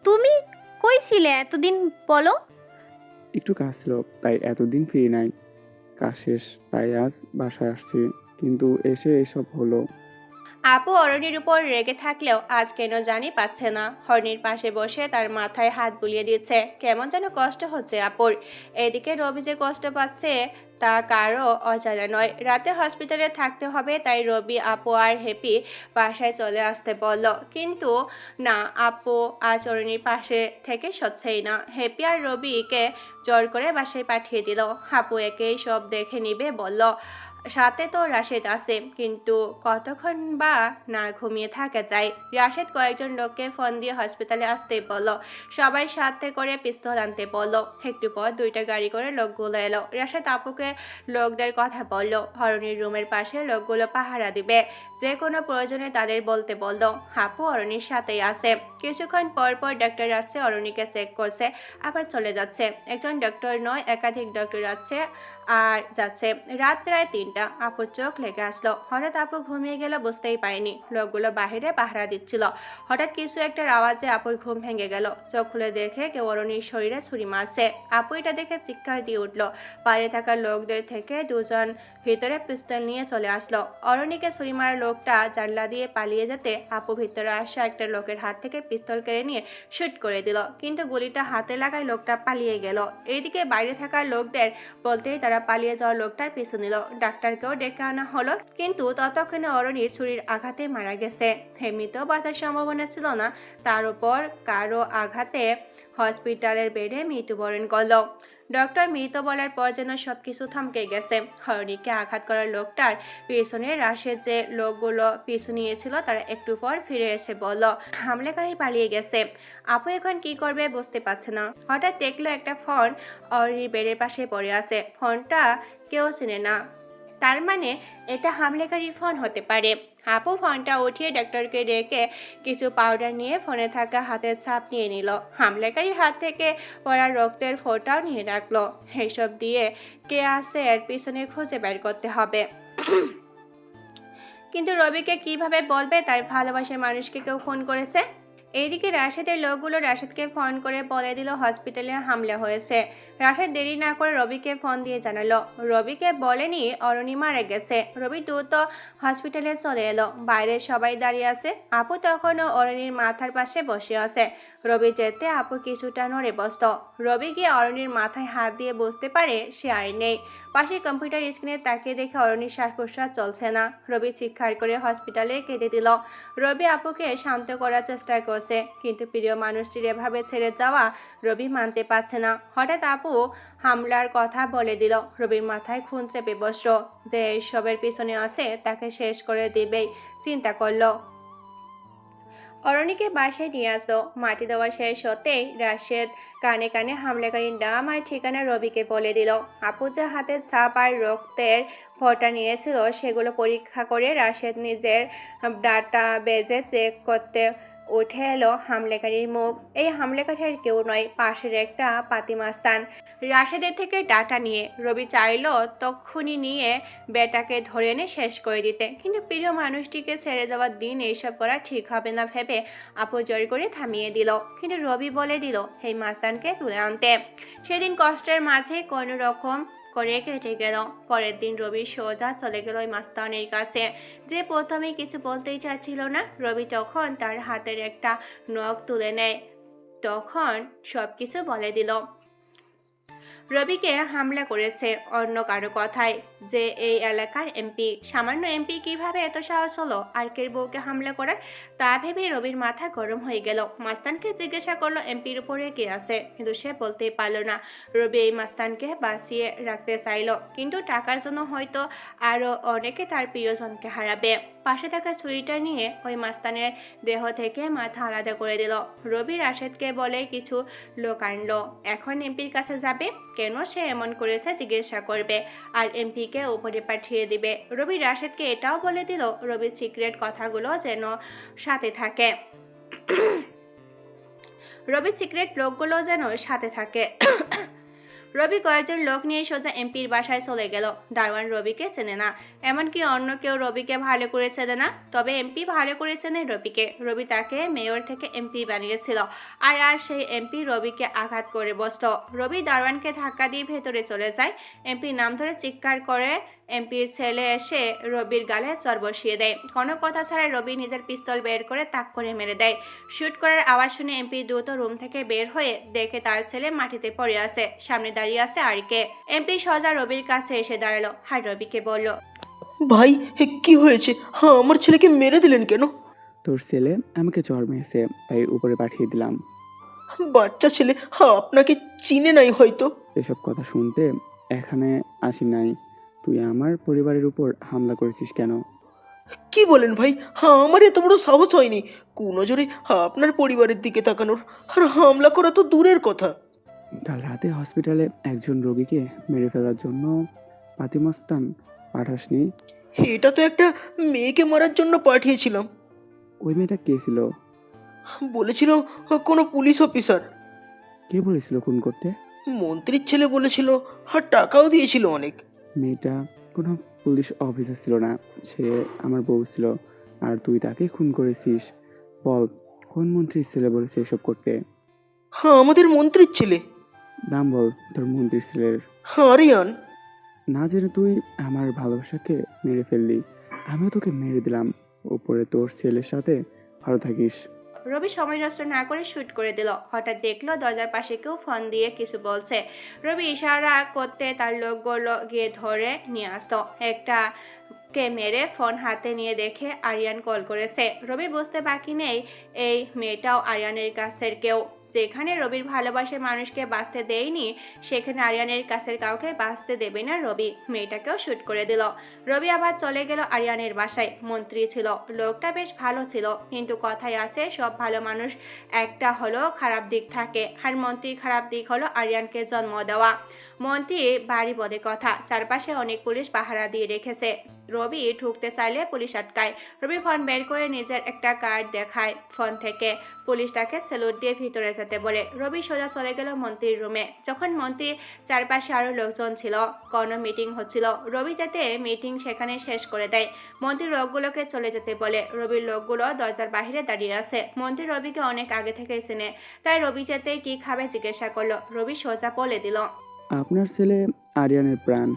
তুমি কই ছিলে এতদিন বলো? একটু কাজ ছিল, তাই এতদিন ফ্রি নাই। কাজ শেষ, তাই আজ বাসায় আসছি, কিন্তু এসে এসব হলো। আপু অরণির উপর রেগে থাকলেও আজ কেন জানি পাচ্ছে না। অরণির পাশে বসে তার মাথায় হাত বুলিয়ে দিচ্ছে। কেমন যেন কষ্ট হচ্ছে আপুর। এদিকে রবি যে কষ্ট পাচ্ছে তা কারো অজানা নয়। রাতে হসপিটালে থাকতে হবে, তাই রবি আপু আর হ্যাপি বাসায় চলে আসতে বলল। কিন্তু না, আপু আজ অরণির পাশে থেকে সচ্ছেই না। হ্যাপি আর রবিকে জোর করে বাসায় পাঠিয়ে দিল। আপু একেই সব দেখে নিবে বলল। সাথে তো রাশেদ আছে, কিন্তু কতক্ষণ বা না ঘুমিয়ে থাকা যায়। রাশেদ কয়েকজন লোককে ফোন দিয়ে হসপিটালে আসতে বলল। সবাই সাথে করে পিস্তল আনতে বলল। একটু পর দুইটা গাড়ি করে লোকগুলো এলো। রাশেদ আপুকে লোকদের কথা বলল। অরণির রুমের পাশে লোকগুলো পাহারা দিবে, যে কোনো প্রয়োজনে তাদের বলতে বলল। আপু অরণির সাথেই আছে। কিছুক্ষণ পর পর ডাক্তার আসছে, অরণিকে চেক করছে, আবার চলে যাচ্ছে। একজন ডক্টর নয়, একাধিক ডক্টর আছে আর যাচ্ছে। রাত প্রায় 3টা। আপুর চোখ লেগে আসলো। হঠাৎ আপু ঘুমিয়ে গেল বুঝতেই পারেনি। লোকগুলো বাহিরে পাহারা দিচ্ছিল। হঠাৎ কিছু একটার আওয়াজে আপুর ঘুম ভেঙে গেল। চোখ খুলে দেখে কেউ অরণির শরীরে ছুরি মারছে। আপু এটা দেখে চিৎকার দিয়ে উঠলো। বাইরে থাকা লোকদের থেকে দুজন ভিতরে পিস্তল নিয়ে চলে আসলো। অরণিকে ছুরি মারা লোকটা জানলা দিয়ে পালিয়ে যেতে আপু ভিতরে আসা একটা লোকের হাত থেকে পিস্তল কেড়ে নিয়ে শুট করে দিল, কিন্তু গুলিটা হাতে লাগায় লোকটা পালিয়ে গেল। এইদিকে বাইরে থাকা লোকদের বলতেই তারা পালিয়ে যাওয়া লোকটার পিছু নিল। ডাক্তারকেও ডেকে আনা হলো, কিন্তু ততক্ষণে অরণি ছুরির আঘাতে মারা গেছে। এমনিতেও বাঁচার সম্ভাবনা ছিল না, তার উপর কারো আঘাতে হসপিটালের বেডে মৃত্যুবরণ করলো। ডক্টর মৃত বলার পর যেন সবকিছু থমকে গেছে। অরণিকে আঘাত করার লোকটার পিছনে রাশের যে লোকগুলো পিছু নিয়েছিল তারা একটু পর ফিরে এসে বলল, হামলাকারী পালিয়ে গেছে। আপু এখন কি করবে বুঝতে পারছে না। হঠাৎ দেখলো একটা ফোন অরণির বেডের পাশে পড়ে আছে। ফোনটা কেউ চেনে না, তার মানে এটা হামলাকারীর ফোন হতে পারে। আপু ফোনটা উঠিয়ে ডাক্তারকে ডেকে কিছু পাউডার নিয়ে ফোনে থাকা হাতের ছাপ নিয়ে নিল। হামলাকারীর হাত থেকে পড়া রক্তের ফোঁটাও নিয়ে রাখলো। এসব দিয়ে কে আছে এর পিছনে খুঁজে বের করতে হবে। কিন্তু রবিকে কিভাবে বলবে তার ভালোবাসার মানুষকে কেউ খুন করেছে? এইদিকে রাশেদের লোকগুলো রাশেদকে ফোন করে বলে দিল হসপিটালে হামলা হয়েছে। রাশেদ দেরি না করে রবিকে ফোন দিয়ে জানালো। রবিকে বলেনি অরণি মারা গেছে। রবি দ্রুত হসপিটালে চলে এলো। বাইরে সবাই দাঁড়িয়ে আছে। আপু তখনও অরণির মাথার পাশে বসে আছে। রবি যেতে আপু কিছুটা নড়ে বসত। রবি গিয়ে অরণির মাথায় হাত দিয়ে বুঝতে পারে সে আর নেই। পাশে কম্পিউটার স্ক্রিনে তাকিয়ে দেখে অরণির শ্বাস প্রশ্বাস চলছে না। রবি চিৎকার করে হসপিটালে কেঁদে দিল। রবি আপুকে শান্ত করার চেষ্টা করছে, কিন্তু প্রিয় মানুষটির এভাবে ছেড়ে যাওয়া রবি মানতে পারছে না। হঠাৎ আপু হামলার কথা বলে দিল। রবির মাথায় খুন চেপে বসল। যে এইসবের পিছনে আছে তাকে শেষ করে দিবেই চিন্তা করলো। অরণিকে বাসায় নিয়ে আসলো। মাটি দেওয়া শেষ হতেই রাশেদ কানে কানে হামলাকারীর নাম আর ঠিকানা রবিকে বলে দিল। আপু যে হাতের ছাপ আর রক্তের ফোঁটা নিয়েছিল সেগুলো পরীক্ষা করে রাশেদ নিজের ডাটা বেজে চেক করতে উঠে এলো হামলাকারীর মুখ। এই হামলাকারী আর কেউ নয়, পাশের একটা পাতিমাস্তান। রাশেদের থেকে ডাটা নিয়ে রবি চাইলো তক্ষুনি নিয়ে বেটাকে ধরে এনে শেষ করে দিতে, কিন্তু প্রিয় মানুষটিকে ছেড়ে যাওয়ার দিন এইসব করা ঠিক হবে না ভেবে আপু জোর করে থামিয়ে দিল। কিন্তু রবি বলে দিল এই মাস্তানকে তুলে আনতে। সেদিন কষ্টের মাঝে কোনো রকম করে কেটে গেল। পরের দিন রবি সোজা চলে গেল ওই মাস্তানের কাছে, যে প্রথমে কিছু বলতেই চাচ্ছিল না। রবি তখন তার হাতের একটা নখ তুলে নেয়, তখন সবকিছু বলে দিল। রবিকে হামলা করেছে অন্য কারো কথায়, যে এই এলাকার এমপি। সামান্য এমপি কিভাবে এত সাহস হলো আর্কের বউকে হামলা করার, তা ভেবে রবির মাথা গরম হয়ে গেল। মাস্তানকে জিজ্ঞাসা করলো এমপির উপরে কে আছে, কিন্তু সে বলতেই পারলো না। রবি এই মাস্তানকে বাঁচিয়ে রাখতে চাইলো, কিন্তু টাকার জন্য হয়তো আরো অনেকে তার প্রিয়জনকে হারাবে। পাশে থাকা ছুরিটা নিয়ে ওই মাস্তানের দেহ থেকে মাথা আলাদা করে দিল। রবি রাশেদকে বলে কিছু লোক আনলো। এখন এমপির কাছে যাবে, কেন সে এমন করেছে জিজ্ঞাসা করবে, আর এমপিকে উপরে পাঠিয়ে দিবে। রবি রাশেদকে এটাও বলে দিল রবির সিক্রেট কথাগুলো যেন সাথে থাকে। রবির সিক্রেট লোকগুলো যেন সাথে থাকে। রবি কয়েকজন লোক নিয়ে সোজা এমপির বাসায় চলে গেল। দারোয়ান রবিকে চেনে না, এমনকি অন্য কেউ রবিকে ভালো করে চেনে না, তবে এমপি ভালো করে চেনে রবিকে। রবি তাকে মেয়র থেকে এমপি বানিয়েছিল, আর সেই এমপি রবিকে আঘাত করে বসত। রবি দারোয়ানকে ধাক্কা দিয়ে ভেতরে চলে যায়। এমপির নাম ধরে চিৎকার করে এমপির ছেলে এসে রবির গালে চর বসিয়ে দেয়। কোনো কথা ছাড়া রবি নিজের পিস্তল বের করে তাক করে মেরে দেয়। শুট করার আওয়াজ শুনে এমপি দ্রুত রুম থেকে বের হয়ে দেখে তার ছেলে মাটিতে পড়ে আছে, সামনে দাঁড়িয়ে আছে আরিকে। এমপি সোজা রবির কাছে এসে দাঁড়ালো, আর রবিকে বলল, ভাই কি হয়েছে? হ্যাঁ, আমার ছেলেকে মেরে দিলেন কেন? তোর ছেলে আমাকে চর মেরেছে, তাই উপরে পাঠিয়ে দিলাম। বাচ্চা ছেলে, হ্যাঁ, আপনাকে চিনে নাই হয়তো। এসব কথা শুনতে এখানে আসি নাই। তুই আমার পরিবারের উপর হামলা করেছিস কেন? কি বলেন ভাই? হ্যাঁ, আমার এত বড় সাহস হয়নি কুনজরে আপনার পরিবারের দিকে তাকানোর, আর হামলা করা তো দূরের কথা। কাল রাতে হসপিটালে একজন রোগীকে মেরে ফেলার জন্য পাতিমস্তান পাঠাসনি? এটা তো একটা মেয়েকে মারার জন্য পাঠিয়েছিলাম। ওই মেয়েটা কে ছিল? বলেছিল কোনো পুলিশ অফিসার। কে বলেছিল খুন করতে? মন্ত্রীর ছেলে বলেছিল, আর টাকাও দিয়েছিল অনেক। মেয়েটা কোনো পুলিশ অফিসার ছিল না, সে আমার বউ ছিল। আর তুই তাকে খুন করেছিস? বল, কোন মন্ত্রীর ছেলে বলেছে এসব করতে? হ্যাঁ, আমাদের মন্ত্রীর ছেলে। নাম বল তোর মন্ত্রীর ছেলের। হ্যাঁ, আরিয়ান। না জেনে তুই আমার ভালোবাসাকে মেরে ফেললি, আমিও তোকে মেরে দিলাম। উপরে তোর ছেলের সাথে ভালো থাকিস। রবি সময় নষ্ট না করে শুট করে দিল। হঠাৎ দেখলো দরজার পাশে কেউ ফোন দিয়ে কিছু বলছে। রবি ইশারা করতে তার লোকগুলো গিয়ে ধরে নিয়ে আসতো। একটা কে মেরে ফোন হাতে নিয়ে দেখে আরিয়ান কল করেছে। রবি বুঝতে বাকি নেই এই মেয়েটাও আরিয়ানের কাছের কেউ। যেখানে রবির ভালোবাসার মানুষকে বাঁচতে দেয়নি, সেখানে আরিয়ানের কাছের কাউকে বাঁচতে দেবে না রবি। মেয়েটাকেও শুট করে দিল। রবি আবার চলে গেল আরিয়ানের বাসায়। মন্ত্রী ছিল, লোকটা বেশ ভালো ছিল, কিন্তু কথায় আছে সব ভালো মানুষ একটা হলো খারাপ দিক থাকে, আর মন্ত্রীর খারাপ দিক হলো আরিয়ানকে জন্ম দেওয়া। মন্ত্রী বাড়ি বলে কথা, চারপাশে অনেক পুলিশ পাহারা দিয়ে রেখেছে। রবি ঢুকতে চাইলে পুলিশ আটকায়। রবি ফোন বের করে নিজের একটা কার্ড দেখায় ফোন থেকে। পুলিশ তাকে স্যালুট দিয়ে ভিতরে যেতে বলে। রবি সোজা চলে গেল মন্ত্রীর রুমে। যখন মন্ত্রীর চারপাশে আরো লোকজন ছিল, কোনো মিটিং হচ্ছিল, রবি যাতে মিটিং সেখানে শেষ করে দেয়। মন্ত্রীর লোকগুলোকে চলে যেতে বলে। রবির লোকগুলো দরজার বাইরে দাঁড়িয়ে আছে। মন্ত্রী রবিকে অনেক আগে থেকেই চেনে, তাই রবি যেতে কি খাবে জিজ্ঞাসা করলো। রবি সোজা বলে দিল, আপনার ছেলে আরিয়ানের প্রাণ।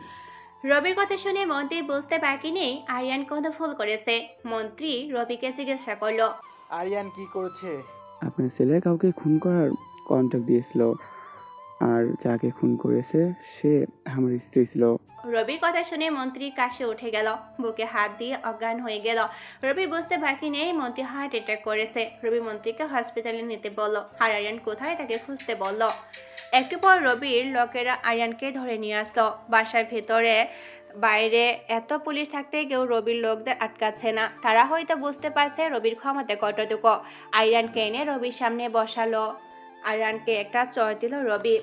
রবির কথা শুনে মন্ত্রী বুঝতে বাকি নেই আরিয়ান কোনো ভুল করেছে। মন্ত্রী রবিকে জিজ্ঞাসা করলো, আরিয়ান কি করেছে? আপনার ছেলে কাউকে খুন করার কন্ট্রাক্ট দিয়েছিল, আর যাকে খুন করেছে সে আমার স্ত্রী ছিল। রবির কথা শুনে মন্ত্রীর কাছে উঠে গেল, বুকে হাত দিয়ে অজ্ঞান হয়ে গেল। রবি বুঝতে বাকি নেই মন্ত্রী হার্ট অ্যাটাক করেছে। রবি মন্ত্রীকে হসপিটালে নিতে বলল, আর আরিয়ান কোথায় তাকে খুঁজতে বলল। একটু পর রবির লোকেরা আরিয়ানকে ধরে নিয়ে আসলো। বাসার ভেতরে বাইরে এত পুলিশ থাকতে কেউ রবির লোকদের আটকাচ্ছে না। তারা হয়তো বুঝতে পারছে রবির ক্ষমতা কতটুকু। আরিয়ানকে এনে রবির সামনে বসালো। আরিয়ানকে একটা চড় দিল রবি।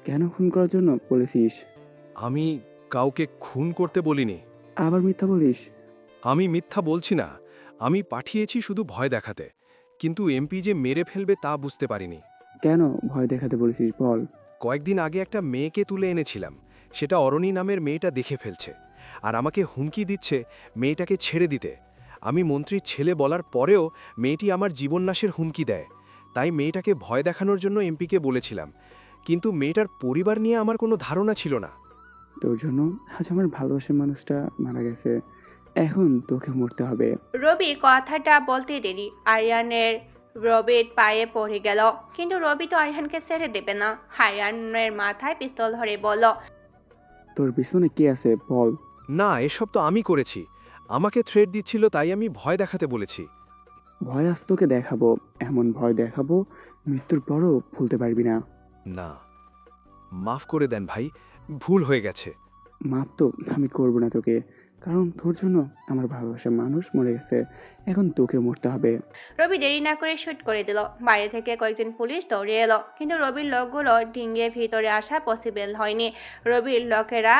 কেন খুন করার জন্য বলেছিস? আমি কাউকে খুন করতে বলিনি। আবার মিথ্যা বলিস? আমি মিথ্যা বলছি না, আমি পাঠিয়েছি শুধু ভয় দেখাতে, কিন্তু এমপি যে মেরে ফেলবে তা বুঝতে পারিনি। কেন ভয় দেখাতে বলেছিস বল। কয়েকদিন আগে একটা মেয়েকে তুলে এনেছিলাম, সেটা অরণি নামের মেয়েটা দেখে ফেলছে, আর আমাকে হুমকি দিচ্ছে মেয়েটাকে ছেড়ে দিতে। আমি মন্ত্রীর ছেলে বলার পরেও মেয়েটি আমার জীবননাশের হুমকি দেয়। তাই মেয়েটাকে ভয় দেখানোর জন্য এমপিকে বলেছিলাম, কিন্তু মেয়েটার পরিবার নিয়ে আমার কোনো ধারণা ছিল না। তোর জন্য আজ আমার ভালোবাসার মানুষটা মারা গেছে, এখন তোকে মরতে হবে। রবি কথাটা বলতে দেরি আরিয়ানের রবির পায়ে পড়ে গেল, কিন্তু রবি তো আরিয়ানকে ছেড়ে দেবে না। আরিয়ানের মাথায় পিস্তল ধরে বলল, তোর পিছনে কে আছে বল। না, এসব তো আমি করেছি। আমাকে থ্রেট দিচ্ছিল, তাই আমি ভয় দেখাতে বলেছি। ভয় আজ তোকে দেখাবো, এমন ভয় দেখাবো মৃত্যুর পরও ভুলতে পারবি না। না, মাফ করে দেন ভাই, ভুল হয়ে গেছে। মাপ তো আমি করবো না তোকে, কারণ তোর জন্য আমার ভালোবাসার মানুষ মরে গেছে, এখন তোকে মরতে হবে। রবি দেরি না করে শুট করে দিল। বাইরে থেকে কয়েকজন পুলিশ দৌড়ে এলো, কিন্তু রবির লোকগুলো ডিঙিয়ে ভিতরে আসা পসিবল হয়নি। রবির লোকেরা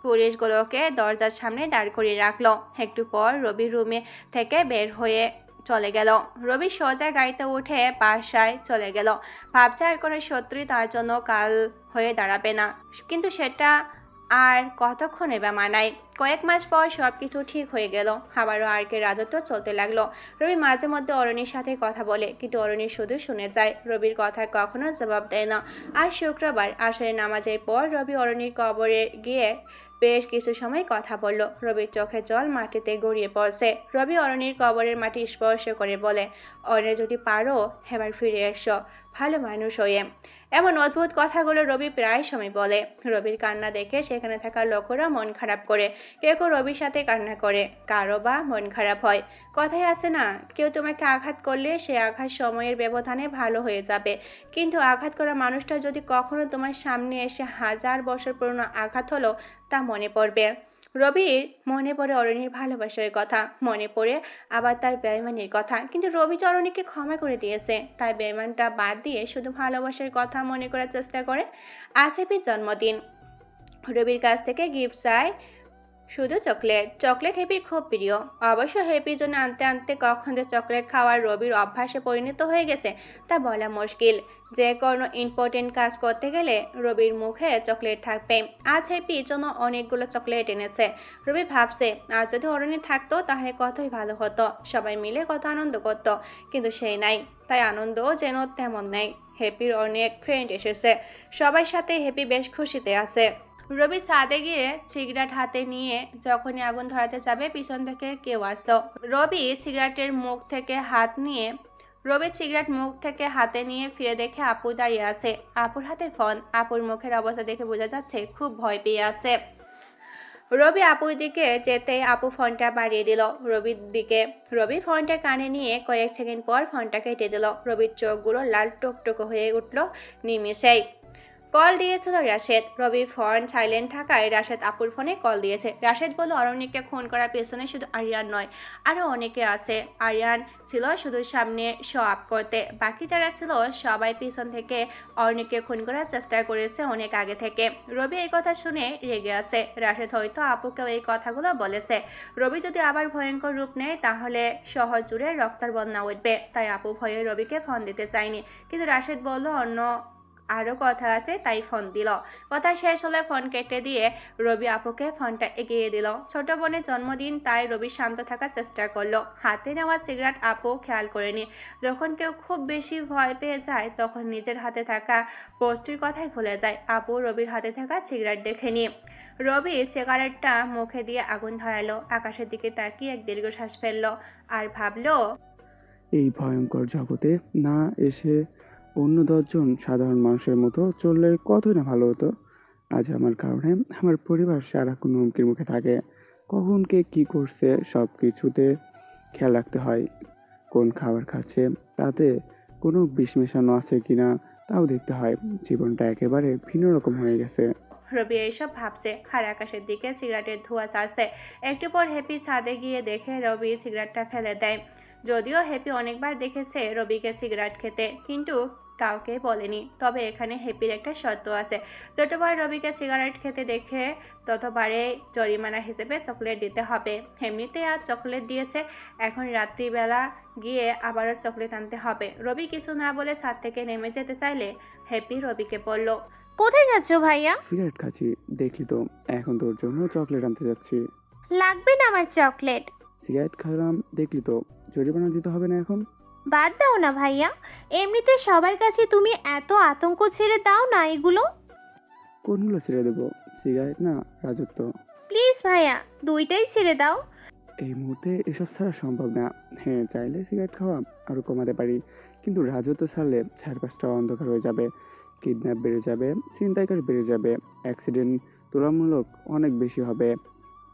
পুলিশগুলোকে দরজার সামনে দাঁড় করিয়ে রাখলো। একটু পর রবি রুমে থেকে বের হয়ে চলে গেল। রবি সোজা গাড়িতে উঠে বাসায় চলে গেল। ভাবছে আর কোনো শত্রুই তার জন্য কাল হয়ে দাঁড়াবে না, কিন্তু সেটা আর কতক্ষণে বা মানায়। কয়েক মাস পর সবকিছু ঠিক হয়ে গেল। আবারও আর্কের রাজত্ব চলতে লাগলো। রবি মাঝে মধ্যে অরণির সাথে কথা বলে, কিন্তু অরণি শুধু শুনে যায়, রবির কথা কখনো জবাব দেয় না। আর শুক্রবার আসরে নামাজের পর রবি অরণির কবরে গিয়ে বেশ কিছু সময় কথা বলল। রবির চোখে জল মাটিতে গড়িয়ে পড়ছে। রবি অরণির কবরের মাটি স্পর্শ করে বলে, অরণি যদি পারো এবার ফিরে এসো ভালো মানুষ হয়ে। এমন অদ্ভুত কথাগুলো রবি প্রায় সময় বলে। রবির কান্না দেখে সেখানে থাকা লোকেরা মন খারাপ করে। কেউ কেউ রবির সাথে কান্না করে, কারো বা মন খারাপ হয়। কথাই আছে না, কেউ তোমাকে আঘাত করলে সে আঘাত সময়ের ব্যবধানে ভালো হয়ে যাবে, কিন্তু আঘাত করা মানুষটা যদি কখনো তোমার সামনে এসে 1000 বছর পুরনো আঘাত হলো তা মনে পড়বে। রবির মনে পড়ে অরণির ভালোবাসার কথা, মনে পড়ে আবার তার বেঈমানির কথা, কিন্তু রবি অরণিকে ক্ষমা করে দিয়েছে। তাই বেঈমানটা বাদ দিয়ে শুধু ভালোবাসার কথা মনে করার চেষ্টা করে। আজ হ্যাপির জন্মদিন। রবির কাছ থেকে গিফট চায় শুধু চকলেট। চকলেট হ্যাপির খুব প্রিয়। অবশ্য হ্যাপির জন্য আনতে আনতে কখন যে চকলেট খাওয়ার রবির অভ্যাসে পরিণত হয়ে গেছে তা বলা মুশকিল। যে কোনো ইম্পর্টেন্ট কাজ করতে গেলে রবির মুখে চকলেট থাকবে। আজ হ্যাপির জন্য অনেকগুলো চকলেট এনেছে। রবি ভাবছে আজ যদি অরণি থাকতো তাহলে কতই ভালো হতো, সবাই মিলে কত আনন্দ করতো, কিন্তু সেই নাই। তাই আনন্দও যেন তেমন নেই। হ্যাপির অনেক ফ্রেন্ড এসেছে, সবার সাথে হ্যাপি বেশ খুশিতে আছে। রবি ছাদে গিয়ে সিগারেট হাতে নিয়ে যখনই আগুন ধরাতে যাবে পিছন থেকে কেউ আসলো। রবি সিগারেট মুখ থেকে হাতে নিয়ে ফিরে দেখে আপু দাঁড়িয়ে আছে। আপুর হাতে ফোন। আপুর মুখের অবস্থা দেখে বোঝা যাচ্ছে খুব ভয় পেয়ে আছে। রবি আপুর দিকে যেতে আপু ফোনটা বাড়িয়ে দিল রবির দিকে। রবি ফোনটা কানে নিয়ে কয়েক সেকেন্ড পর ফোনটা কেটে দিল। রবির চোখগুলো লাল টকটক হয়ে উঠল নিমেষেই। কল দিয়েছিল রাশেদ। রবি ফোন সাইলেন্ট থাকায় রাশেদ আপুর ফোনে কল দিয়েছে। রাশেদ বলল অরণ্যকে খুন করার পেছনে শুধু আরিয়ান নয়, আরো অনেকে আছে। আরিয়ান ছিল শুধু সামনে শো আপ করতে, বাকি যারা ছিল সবাই পিছন থেকে অরণ্যকে খুন করার চেষ্টা করেছে অনেক আগে থেকে। রবি এই কথা শুনে রেগে আছে। রাশেদ হয়তো আপুকেও এই কথাগুলো বলেছে। রবি যদি আবার ভয়ঙ্কর রূপ নেয় তাহলে শহর জুড়ে রক্তের বন্যা উঠবে, তাই আপু ভয়ে রবিকে ফোন দিতে চায়নি। কিন্তু রাশেদ বলল অন্য আরো কথা আছে, তাই ফোন দিল। কথা শেষ হলে ফোন কেটে দিয়ে রবি আপুকে ফোনটা এগিয়ে দিল। ছোট বোনের জন্মদিন, তাই রবি শান্ত থাকার চেষ্টা করলো। হাতে নেওয়া সিগারেট আপু খেয়াল করেনি। যখন কেউ খুব বেশি ভয় পেয়ে যায় তখন নিজের হাতে থাকা পোস্টের কথাই ভুলে যায়। আপু রবির হাতে থাকা সিগারেট দেখেনি। রবি সিগারেটটা মুখে দিয়ে আগুন ধরালো, আকাশের দিকে তাকিয়ে এক দীর্ঘশ্বাস ফেললো আর ভাবলো, এই ভয়ঙ্কর জগতে না এসে অন্য 10জন সাধারণ মানুষের মতো চললে কতই না ভালো হতো। আজ আমার কারণে আমার পরিবার সারাক্ষণ হুমকির মুখে থাকে। কখন কে কি করছে সব কিছুতে খেয়াল রাখতে হয়। কোন খাবার খাচ্ছে তাতে কোনো বিষ মেশানো আছে কিনা তাও দেখতে হয়। জীবনটা একেবারে ভিন্ন রকম হয়ে গেছে। রবি এইসব ভাবছে আর আকাশের দিকে সিগারেটের ধোঁয়া ছাড়ছে। একটু পর হ্যাপি ছাদে গিয়ে দেখে রবি সিগারেটটা ফেলে দেয়। যদিও হ্যাপি অনেকবার দেখেছে রবিকে সিগারেট খেতে, কিন্তু কাউকে বলেনি। তবে এখানে হ্যাপির একটা শর্ত আছে, যতবার রবিকে সিগারেট খেতে দেখে ততবারে জরিমানা হিসেবে চকলেট দিতে হবে। এমনিতে আজ চকলেট দিয়েছে, এখন রাত্রিবেলা গিয়ে আবারও চকলেট আনতে হবে। রবি কিছু না বলে ছাদ থেকে নেমে যেতে চাইলে হ্যাপি রবিকে বলল, কোথায় যাচ্ছ ভাইয়া? সিগারেট খাচ্ছি, দেখলি তো, এখন তোর জন্য চকলেট আনতে যাচ্ছি। লাগবে না আমার চকলেট। সিগারেট খেলাম দেখলি তো, জরিমানা দিতে হবে না এখন? বাদ দাও না ভাইয়া, এমনিতে সবার কাছে তুমি এত আতঙ্ক ছেড়ে দাও না এগুলো। কোনগুলো ছেড়ে দেবো? সিগারেট না রাজত্ব? প্লিজ ভাইয়া, দুইটাই ছেড়ে দাও। এই মুহূর্তে এসব ছাড়া সম্ভব না। হ্যাঁ, চাইলে সিগারেট খাওয়া আরো কমাতে পারি, কিন্তু রাজত্ব ছাড়লে চারপাশটা অন্ধকার হয়ে যাবে। কিডন্যাপ বেড়ে যাবে, ছিনতাইকারী বেড়ে যাবে, অ্যাক্সিডেন্ট তুলনামূলক অনেক বেশি হবে।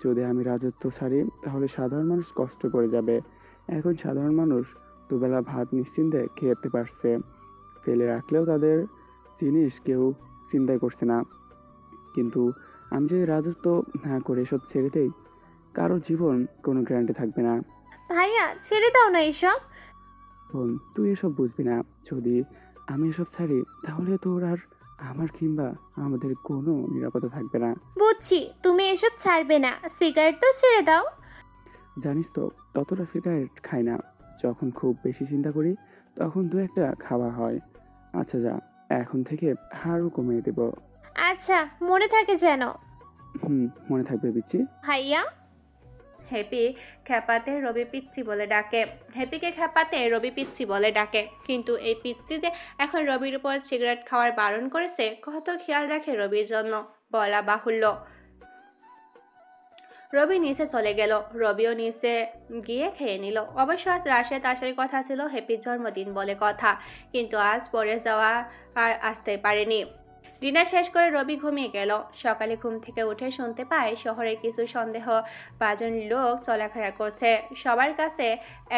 যদি আমি রাজত্ব ছাড়ি তাহলে সাধারণ মানুষ কষ্ট করে যাবে। এখন সাধারণ মানুষ দুবেলা ভাত নিশ্চিন্তে খেতে পারছে, ফেলে রাখলেও তাদের জিনিস কেউ চিন্তাই করছে না। কিন্তু আমি যদি রাজত্ব না করে এসব ছেড়ে দেই, কারো জীবন কোনো গ্যারান্টি থাকবে না। ভাইয়া ছেড়ে দাও না এসব। বোন, তুই এসব বুঝবি না। যদি আমি এসব ছাড়ি তাহলে তোর আর আমার কিংবা আমাদের কোনো নিরাপত্তা থাকবে না। বুঝছি তুমি এসব ছাড়বে না, সিগারেট তো ছেড়ে দাও। জানিস তো, ততটা সিগারেট খাই না। যখন খুব বেশি চিন্তা করি তখন দু একটা খাওয়া হয়। আচ্ছা যা, এখন থেকে আরও কমিয়ে দেব। আচ্ছা, মনে থাকে যেন। মনে থাকবে পিচ্ছি। ভাইয়া। হ্যাপি খেপাতে রবি পিচ্ছি বলে ডাকে। হ্যাপিকে খেপাতে রবি পিচ্ছি বলে ডাকে, কিন্তু এই পিচ্ছি যে এখন রবির উপর সিগারেট খাওয়ার বারণ করেছে কত খেয়াল রাখে রবির জন্য বলা বাহুল্য। রবি নিচে চলে গেল। রবিও নিচে গিয়ে খেয়ে নিল। অবশ্য আজ রাশেদ আসার কথা ছিল, হ্যাপির জন্মদিন বলে কথা, কিন্তু আজ পরে যাওয়া আর আসতে পারেনি। ডিনার শেষ করে রবি ঘুমিয়ে গেল। সকালে ঘুম থেকে উঠে শুনতে পায় শহরে কিছু সন্দেহভাজন লোক চলাফেরা করছে। সবার কাছে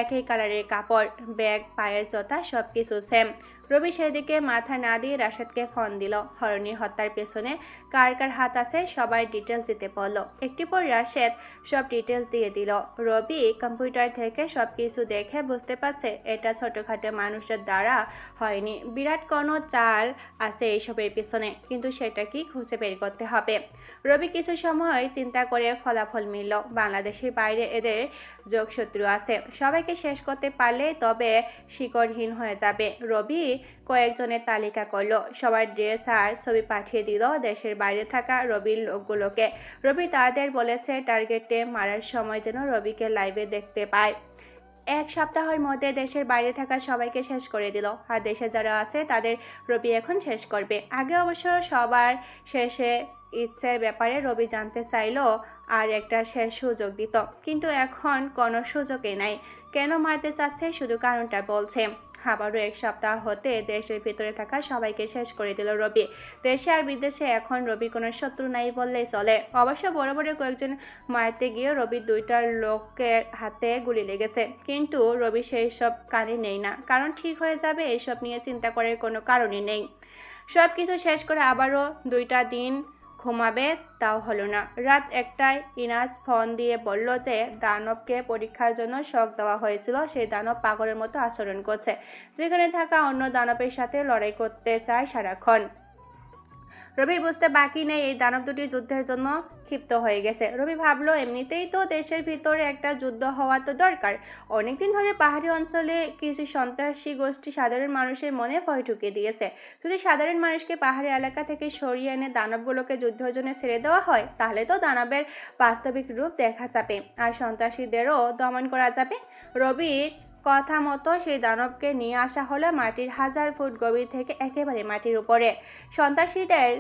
একই কালারের কাপড়, ব্যাগ, পায়ের জোতা, সবকিছু সেম। রবি সেদিকে মাথা না দিয়ে রাশেদকে ফোন দিল। হরণীর হত্যার পেছনে কার কার হাত আছে সবার ডিটেলস দিতে বলল। একটি পর রাশেদ সব ডিটেলস দিয়ে দিল। রবি কম্পিউটার থেকে সবকিছু দেখে বুঝতে পারছে এটা ছোটখাটো মানুষের দ্বারা হয়নি, বিরাট কোনো চাল আছে এইসবের পিছনে, কিন্তু সেটা কি খুঁজে বের করতে হবে। রবি কিছু সময় চিন্তা করে ফলাফল মিলল, বাংলাদেশের বাইরে এদের যোগসূত্র আছে। সবাইকে শেষ করতে পারলে তবে শিকড়হীন হয়ে যাবে। রবি কয়েকজনের তালিকা করলো, সবার ড্রেস আর ছবি পাঠিয়ে দিল দেশের বাইরে থাকা রবির লোকগুলোকে। রবি তাদের বলেছে টার্গেটে মারার সময় যেন রবিকে লাইভে দেখতে পায়। এক সপ্তাহের মধ্যে দেশের বাইরে থাকা সবাইকে শেষ করে দিল, আর দেশে যারা আছে তাদের রবি এখন শেষ করবে। আগে অবশ্য সবার শেষে ইচ্ছের ব্যাপারে রবি জানতে চাইলো আর একটা শেষ সুযোগ দিত, কিন্তু এখন কোনো সুযোগই নাই। কেন মারতে চাচ্ছে শুধু কারণটা বলছে। আবারও এক সপ্তাহ হতে দেশের ভিতরে থাকা সবাইকে শেষ করে দিল রবি। দেশে আর বিদেশে এখন রবি কোনো শত্রু নাই বললেই চলে। অবশ্য বড় বড় কয়েকজন মারতে গিয়ে রবির দুইটা লোকের হাতে গুলি লেগেছে, কিন্তু রবি সেই সব কানে নেই না, কারণ ঠিক হয়ে যাবে এইসব নিয়ে চিন্তা করার কোনো কারণই নেই। সব কিছু শেষ করে আবারও 2টা দিন ঘুমাবে, তাও হলো না। রাত 1টায় ইনাস ফোন দিয়ে বলল যে দানবকে পরীক্ষার জন্য শক দেওয়া হয়েছিল। সেই দানব পাগলের মতো আচরণ করছে, যেখানে থাকা অন্য দানবের সাথে লড়াই করতে চায় সারাক্ষণ। রবির বুঝতে বাকি নেই এই দানব দুটি যুদ্ধের জন্য ক্ষিপ্ত হয়ে গেছে। রবি ভাবলো এমনিতেই তো দেশের ভিতরে একটা যুদ্ধ হওয়া তো দরকার। অনেকদিন ধরে পাহাড়ি অঞ্চলে কিছু সন্ত্রাসী গোষ্ঠী সাধারণ মানুষের মনে ভয় ঢুকিয়ে দিয়েছে। যদি সাধারণ মানুষকে পাহাড়ি এলাকা থেকে সরিয়ে এনে দানবগুলোকে যুদ্ধের জন্য ছেড়ে দেওয়া হয়, তাহলে তো দানবের বাস্তবিক রূপ দেখা যাবে আর সন্ত্রাসীদেরও দমন করা যাবে। রবির কথা মতো সেই দানবকে নিয়ে আসা হলো মাটির 1000 ফুট গভীর থেকে একেবারে মাটির উপরে। সন্ত্রাসীদের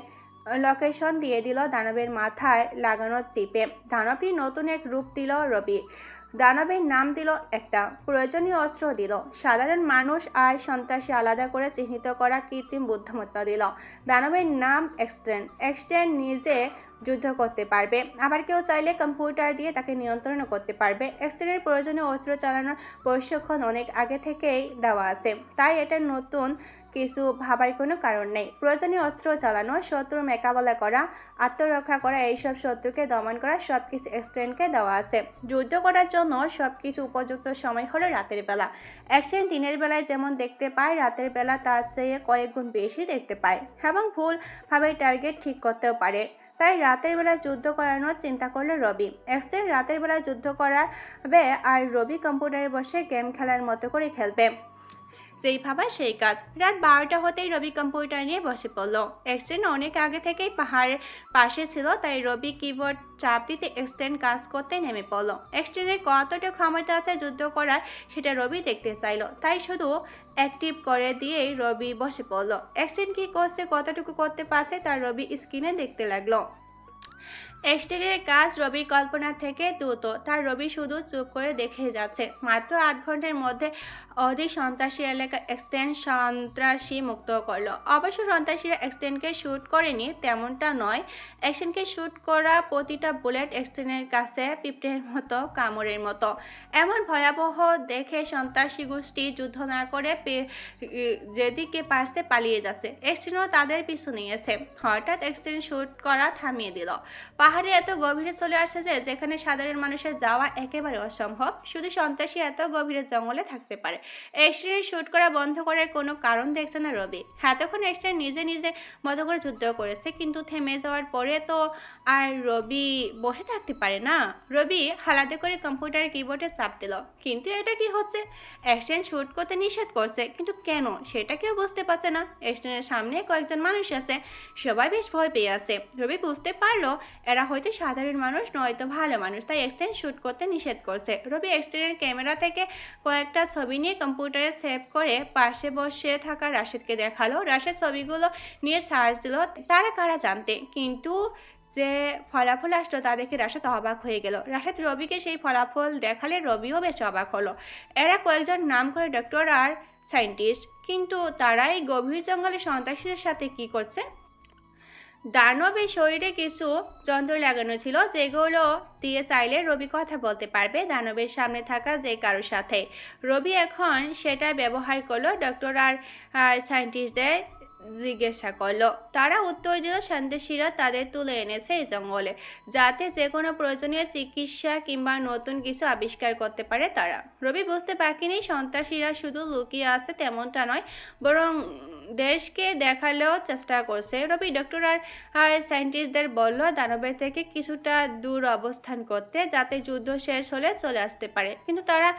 লোকেশন দিয়ে দিল দানবের মাথায় লাগানো চিপে। দানবটি নতুন এক রূপ দিল রবি। দানবের নাম দিল একটা, প্রয়োজনীয় অস্ত্র দিল, সাধারণ মানুষ আর সন্ত্রাসী আলাদা করে চিহ্নিত করা কৃত্রিম বুদ্ধিমত্তা দিল। দানবের নাম এক্সটেন। এক্সটেন নিজে যুদ্ধ করতে পারবে, আবার কেউ চাইলে কম্পিউটার দিয়ে তাকে নিয়ন্ত্রণ করতে পারবে। এক্সটেনের প্রয়োজনীয় অস্ত্র চালানোর প্রশিক্ষণ অনেক আগে থেকেই দেওয়া আছে, তাই এটা নতুন কিছু ভাবার কোনো কারণ নেই। প্রয়োজনীয় অস্ত্র চালানো, শত্রু মোকাবেলা করা, আত্মরক্ষা করা, এইসব শত্রুকে দমন করা সবকিছু এক্সটেনকে দেওয়া আছে। যুদ্ধ করার জন্য সবকিছু উপযুক্ত সময় হলো রাতের বেলা। এক্সটেন দিনের বেলায় যেমন দেখতে পায়, রাতের বেলা তার চেয়ে কয়েক গুণ বেশি দেখতে পায় এবং ভুলভাবে টার্গেট ঠিক করতেও পারে। তাই রাতের বেলা যুদ্ধ করানোর চিন্তা করলো রবি। এক্সটেন রাতের বেলা যুদ্ধ করাবে আর রবি কম্পিউটারে বসে গেম খেলার মতো করে খেলবে। যেই ভাবা সেই কাজ। রাত 12টা হতেই রবি কম্পিউটার নিয়ে বসে পড়লো। এক্সটেন্ড অনেক আগে থেকেই পাহাড়ের পাশে ছিল, তাই রবি কিবোর্ড চাপ দিতে এক্সটেন্ড কাজ করতে নেমে পড়লো। এক্সটেন্ডের কতটা ক্ষমতা আছে যুদ্ধ করার, সেটা রবি দেখতে চাইলো, তাই শুধু অ্যাক্টিভ করে দিয়েই রবি বসে পড়লো। এক্সটেন্ড কি করছে, কতটুকু করতে পারছে, তা রবি স্ক্রিনে দেখতে লাগলো। এক্সটেন্ডের কাজ রবির কল্পনা থেকে দ্রুত, তার রবি শুধু চুপ করে দেখে যাচ্ছে। মাত্র 8 ঘন্টার মধ্যে অধিক সন্ত্রাসী এলাকা এক্সটেন্ড সন্ত্রাসী মুক্ত করলো। অবশ্য সন্ত্রাসীরা এক্সটেন্ডকে শ্যুট করেনি তেমনটা নয়। এক্সটেন্ডকে শ্যুট করা প্রতিটা বুলেট এক্সটেন্ডের কাছে পিঁপড়ের মতো, কামড়ের মতো। এমন ভয়াবহ দেখে সন্ত্রাসী গোষ্ঠী যুদ্ধ না করে যেদিকে পারছে পালিয়ে যাচ্ছে। এক্সটেন্ডও তাদের পিছু নিয়েছে। হঠাৎ এক্সটেন্ড শ্যুট করা থামিয়ে দিল। পাহাড়ে এত গভীরে চলে আসছে যে যেখানে সাধারণ মানুষের যাওয়া একেবারে অসম্ভব। শুধু সন্ত্রাসী এত গভীরে জঙ্গলে থাকতে পারে। এক্সটেন্ড শুট করা বন্ধ করার কোনো কারণ দেখছে না রবি। এতক্ষণ এক্সটেন্ড নিজে নিজে মতো করে যুদ্ধ করেছে, কিন্তু থেমে যাওয়ার পরে তো আর রবি বসে থাকতে পারে না। রবি হালাতে করে কম্পিউটারের কিবোর্ডে চাপ দিল, কিন্তু এটা কি হচ্ছে? এক্সটেন্ড শুট করতে নিষেধ করছে, কিন্তু কেন সেটা কেউ বুঝতে পারছে না। এক্সটেন্ডের সামনে কয়েকজন মানুষ আছে, সবাই বেশ ভয় পেয়ে আছে। রবি বুঝতে পারলো এরা হয়তো সাধারণ মানুষ নয়তো ভালো মানুষ, তাই এক্সটেন্ড শুট করতে নিষেধ করছে। রবি এক্সটেন্ডের ক্যামেরা থেকে কয়েকটা ছবি নিয়ে কম্পিউটারে সেভ করে পাশে বসে থাকা রাশেদকে দেখালো। রাশেদ ছবিগুলো নিয়ে সার্চ দিল তারা কারা জানতে, কিন্তু যে ফলাফল আসলো তা দেখে রাশেদ অবাক হয়ে গেল। রাশেদ রবিকে সেই ফলাফল দেখালে রবিও বেশ অবাক হলো। এরা কয়েকজন নাম করে ডক্টর আর সায়েন্টিস্ট, কিন্তু তারা এই গভীর জঙ্গলে সন্ত্রাসীদের সাথে কি করছে? দানবের শরীরে কিছু যন্ত্র লাগানো ছিল, যেগুলো দিয়ে চাইলে রবি কথা বলতে পারবে দানবের সামনে থাকা যে কারোর সাথে। রবি এখন সেটা ব্যবহার করলো। ডক্টর আর সায়েন্টিস্টদের জিজ্ঞাসা করলো, তারা উত্তর দিল সন্ত্রাসীরা তাদের তুলে এনেছে এই জঙ্গলে, যাতে যে কোনো প্রয়োজনীয় চিকিৎসা কিংবা নতুন কিছু আবিষ্কার করতে পারে তারা। রবি বুঝতে বাকি নেই সন্ত্রাসীরা শুধু লুকিয়ে আছে তেমনটা নয়, বরং দেশকে দেখালেও চেষ্টা করছে। রবি ডক্টর আর সায়েন্টিস্টদের বলল দানবের থেকে কিছুটা দূর অবস্থান করতে, যাতে যুদ্ধ শেষ হলে চলে আসতে পারে। কিন্তু তারা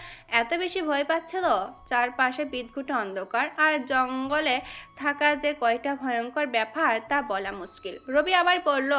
এত বেশি ভয় পাচ্ছিল, চারপাশে বিদঘুটে অন্ধকার আর জঙ্গলে থাকা যে কয়টা ভয়ঙ্কর ব্যাপার তা বলা মুশকিল। রবি আবার বলল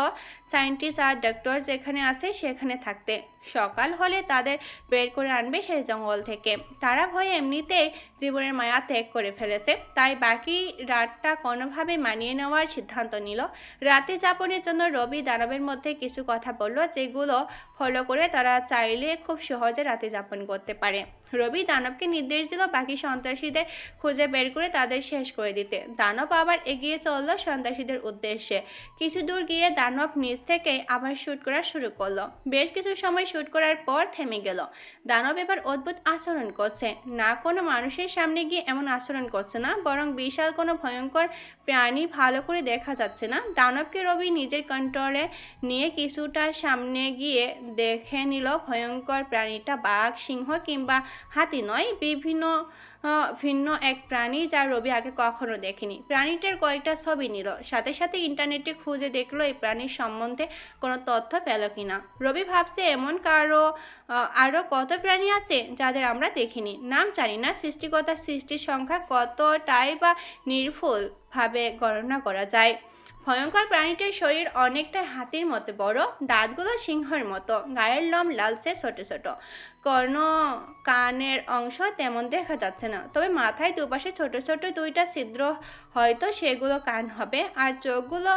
সায়েন্টিস্ট আর ডক্টর যেখানে আছে সেখানে থাকতে, সকাল হলে তাদের বের করে আনবে সেই জঙ্গল থেকে। তারা ভয়ে এমনিতেই জীবনের মায়া ত্যাগ করে ফেলেছে, তাই বাকি রাতটা কোনোভাবে মানিয়ে নেওয়ার সিদ্ধান্ত নিল। রাতে যাপনের জন্য রবি দানবের মধ্যে কিছু কথা বলল, যেগুলো ফলো করে তারা চাইলে খুব সহজে রাতে যাপন করতে পারে। রবি দানবকে নির্দেশ দিল বাকি সন্ত্রাসীদের খুঁজে বের করে তাদের শেষ করে দিতে। দানব আবার এগিয়ে চলল সন্ত্রাসীদের উদ্দেশ্যে। কিছু দূর গিয়ে দানব নিচ থেকে আবার শুট করা শুরু করলো। বেশ কিছু সময় শুট করার পর থেমে গেল। দানব এবার অদ্ভুত আচরণ করছে, না কোনো মানুষের সামনে গিয়ে এমন আচরণ করছে না, বরং বিশাল কোনো ভয়ঙ্কর প্রাণী ভালো করে দেখা যাচ্ছে না। দানবকে রবি নিজের কন্ট্রোলে নিয়ে কিছুটা সামনে গিয়ে দেখে নিল ভয়ঙ্কর প্রাণীটা বাঘ, সিংহ কিংবা হাতি নয়, ভিন্ন এক প্রাণী যা রবি আগে কখনো দেখেনি। প্রাণীটার কয়েকটা ছবি নিল, সাথে সাথে ইন্টারনেটে খুঁজে দেখলো এই প্রাণীর সম্বন্ধে কোনো তথ্য পেল কিনা। রবি ভাবছে এমন আরো কত প্রাণী আছে যাদের আমরা দেখিনি, নাম জানি না। সৃষ্টিকর্তার সৃষ্টির সংখ্যা কতটাই বা নির্ভুল ভাবে গণনা করা যায়। ভয়ঙ্কর প্রাণীটির শরীর অনেকটা হাতির মতো বড়, দাঁতগুলো সিংহের মতো, গায়ের লোম লালচে ছোট ছোট, কানের অংশ তেমন দেখা যাচ্ছে না, তবে মাথায় দুপাশে ছোট ছোট দুইটা ছিদ্র, হয়তো সেগুলো কান হবে। আর চোখগুলো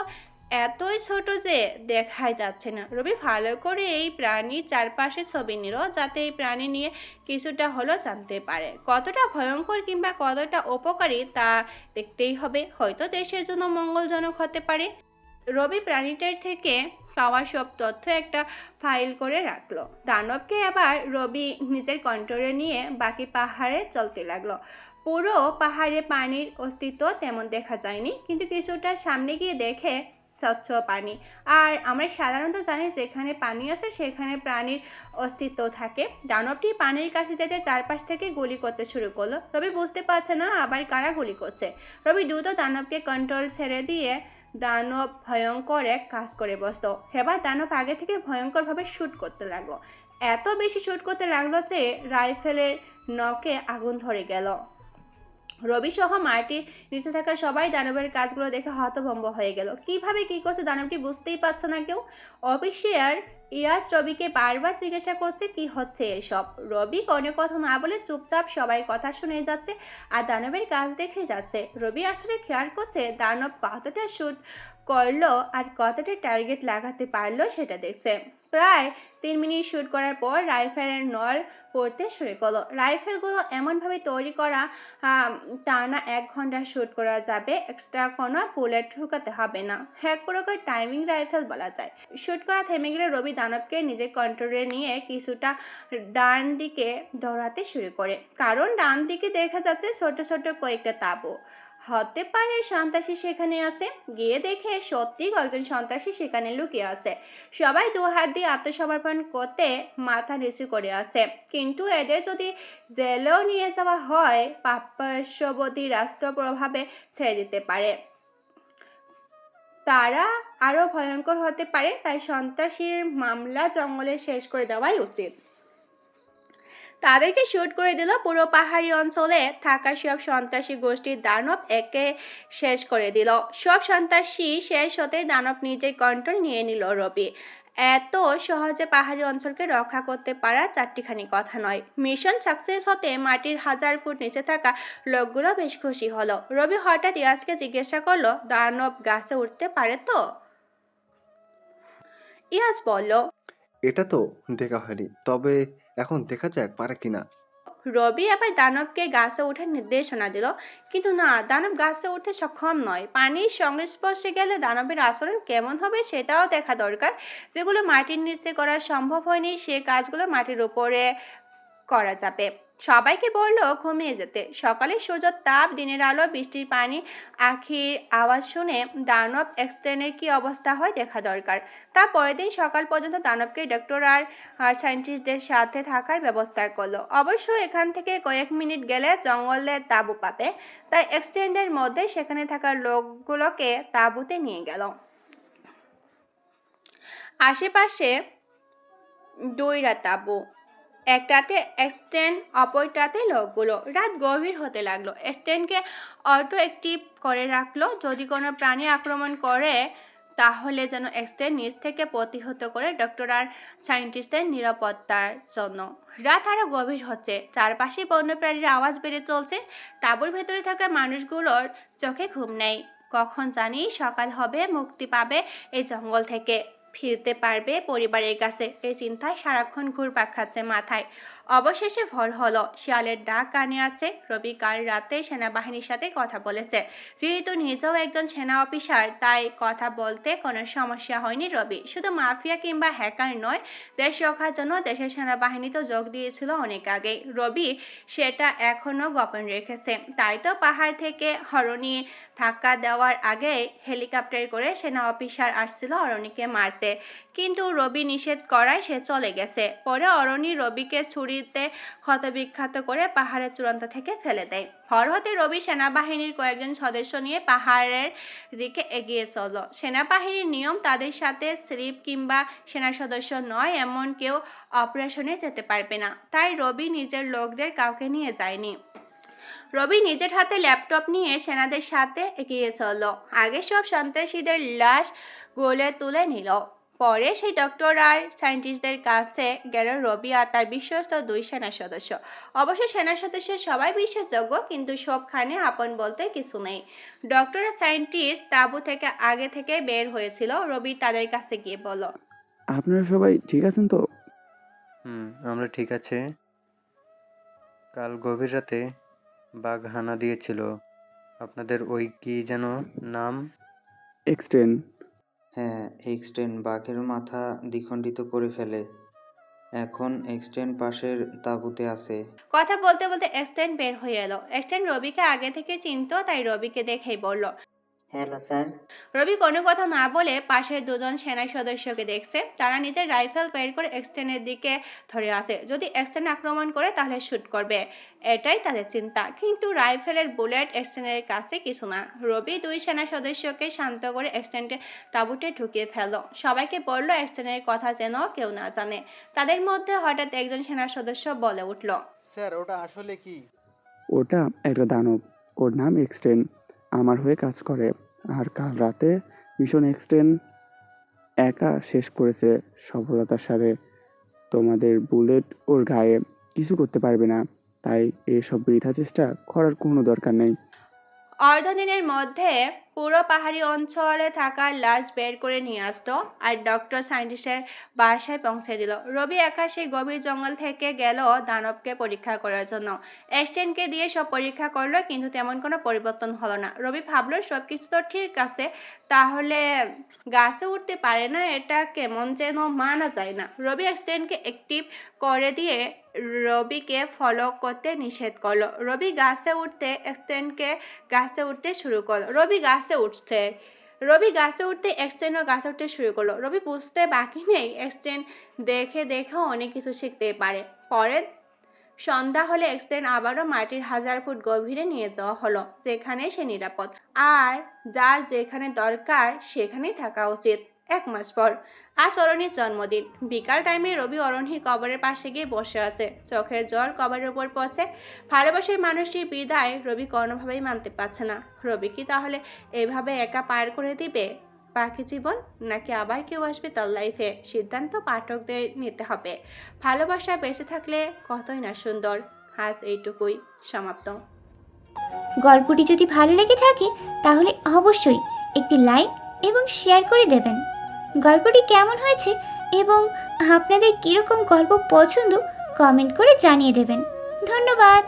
এতই ছোট যে দেখাই যাচ্ছে না। রবি ভালো করে এই প্রাণীর চারপাশে ছবি নিল, যাতে এই প্রাণী নিয়ে কিছুটা হলো জানতে পারে। কতটা ভয়ঙ্কর কিংবা কতটা উপকারী তা দেখতেই হবে, হয়তো দেশের জন্য মঙ্গলজনক হতে পারে। রবি প্রাণীটার থেকে পাওয়া সব তথ্য একটা ফাইল করে রাখলো। দানবকে আবার রবি নিজের কন্ট্রোলে নিয়ে বাকি পাহাড়ে চলতে লাগলো। পুরো পাহাড়ে পানির অস্তিত্ব তেমন দেখা যায়নি, কিন্তু কিছুটা সামনে গিয়ে দেখে স্বচ্ছ পানি। আর আমরা সাধারণত জানি যেখানে পানি আছে সেখানে প্রাণীর অস্তিত্ব থাকে। দানবটি পানির কাছে যেতে চারপাশ থেকে গুলি করতে শুরু করলো। রবি বুঝতে পারছে না আবার কারা গুলি করছে। রবি দ্রুত দানবকে কন্ট্রোল ছেড়ে দিয়ে দানব ভয়ঙ্কর এক কাজ করে বসতো। এবার দানব আগে থেকে ভয়ঙ্কর ভাবে শুট করতে লাগলো, এত বেশি শুট করতে লাগলো যে রাইফেলের নখে আগুন ধরে গেল। রবি সহ মাটির নিচে থাকা সবাই দানবের কাজগুলো দেখে হতভম্ব হয়ে গেল। কিভাবে কি করছে দানবটি বুঝতেই পারছে না কেউ। অফিসিয়ার ইয়াস রবিকে বারবার জিজ্ঞাসা করছে কি হচ্ছে এসব। রবি কোনো কথা না বলে চুপচাপ সবাই কথা শুনে যাচ্ছে আর দানবের কাজ দেখে যাচ্ছে। রবি আসলে খেয়াল করছে দানব কতটা শুট করলো আর কতটা টার্গেট লাগাতে পারলো সেটা দেখছে। প্রায় 3 মিনিট শুট করার পর রাইফেলের নল পড়তে শুরু করলো। রাইফেলগুলো এমনভাবে তৈরি করা টানা 1 ঘন্টা শুট করা যাবে, এক্সট্রা কোনো বুলেট ঢুকাতে হবে না। এক প্রকার টাইমিং রাইফেল বলা যায়। শুট করা থেমে গেলে রবি দানবকে নিজের কন্ট্রোলে নিয়ে কিছুটা ডান দিকে দৌড়াতে শুরু করে, কারণ ডান দিকে দেখা যাচ্ছে ছোট ছোট কয়েকটা তাঁবু। হতে পারে সন্ত্রাসী সেখানে আছে। গিয়ে দেখে সত্যি কয়েকজন সন্ত্রাসী সেখানে লুকিয়ে আছে। সবাই 2 হাত দিয়ে আত্মসমর্পণ করতে মাথা নিচু করে আছে। কিন্তু এদের যদি জেলেও নিয়ে যাওয়া হয়, পার্শ্ববর্তী রাষ্ট্র প্রভাবে ছেড়ে দিতে পারে, তারা আরো ভয়ঙ্কর হতে পারে। তাই সন্ত্রাসীর মামলা জঙ্গলে শেষ করে দেওয়াই উচিত। তাদেরকে শুট করে দিল। পুরো পাহাড়ি অঞ্চলে থাকা সব সন্ত্রাসী গোষ্ঠীর দানব একে শেষ করে দিল। সব সন্ত্রাসী শেষ হতে দানব নিজের কন্ট্রোল নিয়ে নিল। রবি এত সহজে পাহাড়ি অঞ্চলকে রক্ষা করতে পারা চারটিখানি কথা নয়। মিশন সাকসেস হতে মাটির 1000 ফুট নিচে থাকা লোকগুলো বেশ খুশি হলো। রবি হঠাৎ ইয়াসকে জিজ্ঞাসা করলো, দানব গাছে উঠতে পারে তো? ইয়াস বলল, এটা তো দেখা হয়নি, তবে এখন দেখা যাক পারে কিনা। রবি আবার দানবকে গাছে ওঠার নির্দেশনা দিল, কিন্তু না, দানব গাছে উঠতে সক্ষম নয়। পানির সংস্পর্শে গেলে দানবের আচরণ কেমন হবে সেটাও দেখা দরকার। যেগুলো মাটির নিচে করা সম্ভব হয়নি সে কাজগুলো মাটির উপরে করা যাবে। সবাইকে বললো ঘুমিয়ে যেতে। সকালে সূর্যের তাপ, দিনের আলো, বৃষ্টির পানি, আখির আওয়াজ শুনে দানব এক্সটেনের কি অবস্থা হয় দেখা দরকার। তার পরের দিন সকাল পর্যন্ত দানবকে ডক্টর আর সায়েন্টিস্টদের সাথে থাকার ব্যবস্থা করলো। অবশ্য এখান থেকে কয়েক মিনিট গেলে জঙ্গলে তাঁবু পাবে, তাই এক্সটেন্ডের মধ্যে সেখানে থাকা লোকগুলোকে তাঁবুতে নিয়ে গেল। আশেপাশে 2টা তাঁবু, একটাতে এক্সটেন্ড, অপরটাতে লোকগুলো। রাত গভীর হতে লাগলো। এক্সটেন্ডকে অটো অ্যাক্টিভ করে রাখলো, যদি কোনো প্রাণী আক্রমণ করে তাহলে যেন এক্সটেন্ড নিচ থেকে প্রতিহত করে ডক্টর আর সায়েন্টিস্টদের নিরাপত্তার জন্য। রাত আরো গভীর হচ্ছে, চারপাশে বন্যপ্রাণীর আওয়াজ বেড়ে চলছে। তাঁবুর ভেতরে থাকা মানুষগুলোর চোখে ঘুম নেই। কখন জানি সকাল হবে, মুক্তি পাবে এই জঙ্গল থেকে। ফিরতে পারবে পরিবারের কাছে, এই চিন্তায় সারাক্ষণ ঘুরপাক খাচ্ছে মাথায়। অবশেষে ভোর হলো, শিয়ালের ডাক কানে আছে। রবি কাল রাতে সেনাবাহিনীর সাথে কথা বলেছে। যেহেতু নিজেও একজন সেনা অফিসার, তাই কথা বলতে কোনো সমস্যা হয়নি রবি। শুধু মাফিয়া কিংবা হ্যাকার নয়, দেশ রক্ষার জন্য দেশের সেনাবাহিনীতে যোগ দিয়েছিল অনেক আগেই। রবি সেটা এখনো গোপন রেখেছে। তাই তো পাহাড় থেকে অরণি ধাক্কা দেওয়ার আগে হেলিকপ্টার করে সেনা অফিসার আসছিল অরণিকে মারতে, কিন্তু রবি নিষেধ করায় সে চলে গেছে। পরে অরণি রবিকে ছুরিতে ক্ষতবিক্ষত করে পাহাড়ের চূড়ান্ত থেকে ফেলে দেয়। ভোর হতে রবি সেনাবাহিনীর কয়েকজন সদস্য নিয়ে পাহাড়ের দিকে এগিয়ে চলল। সেনাবাহিনীর নিয়ম, তাদের সাথে স্লিপ কিংবা সেনা সদস্য নয় এমন কেউ অপারেশনে যেতে পারবে না। তাই রবি নিজের লোকদের কাউকে নিয়ে যায়নি। রবি নিজের হাতে ল্যাপটপ নিয়ে সেনাদের সাথে এগিয়ে চলল। আগে সব সন্ত্রাসীদের লাশ গলে তুলে নিল, পরে সেই ডক্টর আর সায়েন্টিস্টদের কাছে গেল রবি আর তার বিশ্বস্ত 2 সেনা সদস্য। অবশ্য সেনা সদস্য সবাই বিশ্বাসযোগ্য, কিন্তু সবখানে আপন বলতে কিছু নেই। ডক্টর আর সায়েন্টিস্ট তাঁবু থেকে আগে থেকে বের হয়েছিল। রবি তাদের কাছে গিয়ে বলল, আপনারা সবাই ঠিক আছেন তো? আমরা ঠিক আছে। কাল গভীর রাতে বাঘ হানা দিয়েছিল। আপনাদের ওই কি যেন নাম? এক্সটেন্ড। হ্যাঁ, এক্সটেন্ড বাঘের মাথা দ্বিখণ্ডিত করে ফেলে। এখন এক্সটেন্ড পাশের তাঁবুতে আছে। কথা বলতে বলতে এক্সটেন্ড বের হয়ে এলো। এক্সটেন্ড রবিকে আগে থেকে চিনতো, তাই রবিকে দেখেই বলল, হ্যালো স্যার। রবি কোনো কথা না বলে পাশের 2 জন সেনা সদস্যকে দেখছে। তারা নিজের রাইফেল বের করে এক্সটেন্ডের দিকে ধরে আছে। যদি এক্সটেন্ড আক্রমণ করে তাহলে শুট করবে, এটাই তাদের চিন্তা। কিন্তু রাইফেলের বুলেট এক্সটেন্ডের কাছে কিছু না। রবি 2 সেনা সদস্যকে শান্ত করে এক্সটেন্ডের তাঁবুতে ঢুকিয়ে ফেলল। সবাইকে বলল এক্সটেন্ডের কথা যেন কেউ না জানে। তাদের মধ্যে হঠাৎ একজন সেনা সদস্য বলে উঠল, স্যার, ওটা আসলে কি? ওটা একটা দানব। ওর নাম এক্সটেন্ড। আমার হয়ে কাজ করে। আর কাল রাতে মিশন এক্সটেন্ড একা শেষ করেছে সফলতার সাথে। তোমাদের বুলেট ওর গায়ে কিছু করতে পারবে না, তাই এসব বৃথা চেষ্টা করার কোনো দরকার নেই। অর্ধদিনের মধ্যে পুরো পাহাড়ি অঞ্চলে থাকা লাশ বের করে নিয়ে আসতো আর ডক্টর সায়েন্টিস্টের বাসায় পৌঁছে দিল। রবি একা সেই গভীর জঙ্গল থেকে গেল দানবকে পরীক্ষা করার জন্য। এক্সটেন্ডকে দিয়ে সব পরীক্ষা করলো, কিন্তু তেমন কোনো পরিবর্তন হলো না। রবি ভাবলো সবকিছু তো ঠিক আছে, তাহলে গাছে উঠতে পারে না, এটা কেমন যেন মানা যায় না। রবি এক্সটেন্ডকে অ্যাক্টিভ করে দিয়ে রবিকে ফলো করতে নিষেধ করলো। রবি গাছে উঠতে এক্সটেন্ডকে গাছে উঠতে শুরু করলো। রবি গাছে উঠতে এক্সটেন্ডও গাছে উঠতে শুরু করলো। রবি বুঝতে বাকি নেই, এক্সটেন্ড দেখেও অনেক কিছু শিখতে পারে। পরে সন্ধ্যা হলে এক্সটেন্ড আবারও মাটির 1000 ফুট গভীরে নিয়ে যাওয়া হলো, যেখানে সে নিরাপদ আর যার যেখানে দরকার সেখানেই থাকা উচিত। 1 মাস পর আজ অরণির জন্মদিন। বিকাল টাইমে রবি অরণির কবরের পাশে গিয়ে বসে আছে, চোখের জল কবরের উপর পড়ছে। ভালোবাসার মানুষটির বিদায় রবি কোনোভাবেই মানতে পারছে না। রবি কি তাহলে এভাবে একা পার করে দিবে বাকি জীবন, নাকি আবার কেউ আসবে তার লাইফে? সিদ্ধান্ত পাঠকদের নিতে হবে। ভালোবাসা বেঁচে থাকলে কতই না সুন্দর। আজ এইটুকুই, সমাপ্ত। গল্পটি যদি ভালো লেগে থাকে তাহলে অবশ্যই একটি লাইক এবং শেয়ার করে দেবেন। গল্পটি কেমন হয়েছে এবং আপনাদের কীরকম গল্প পছন্দ কমেন্ট করে জানিয়ে দেবেন। ধন্যবাদ।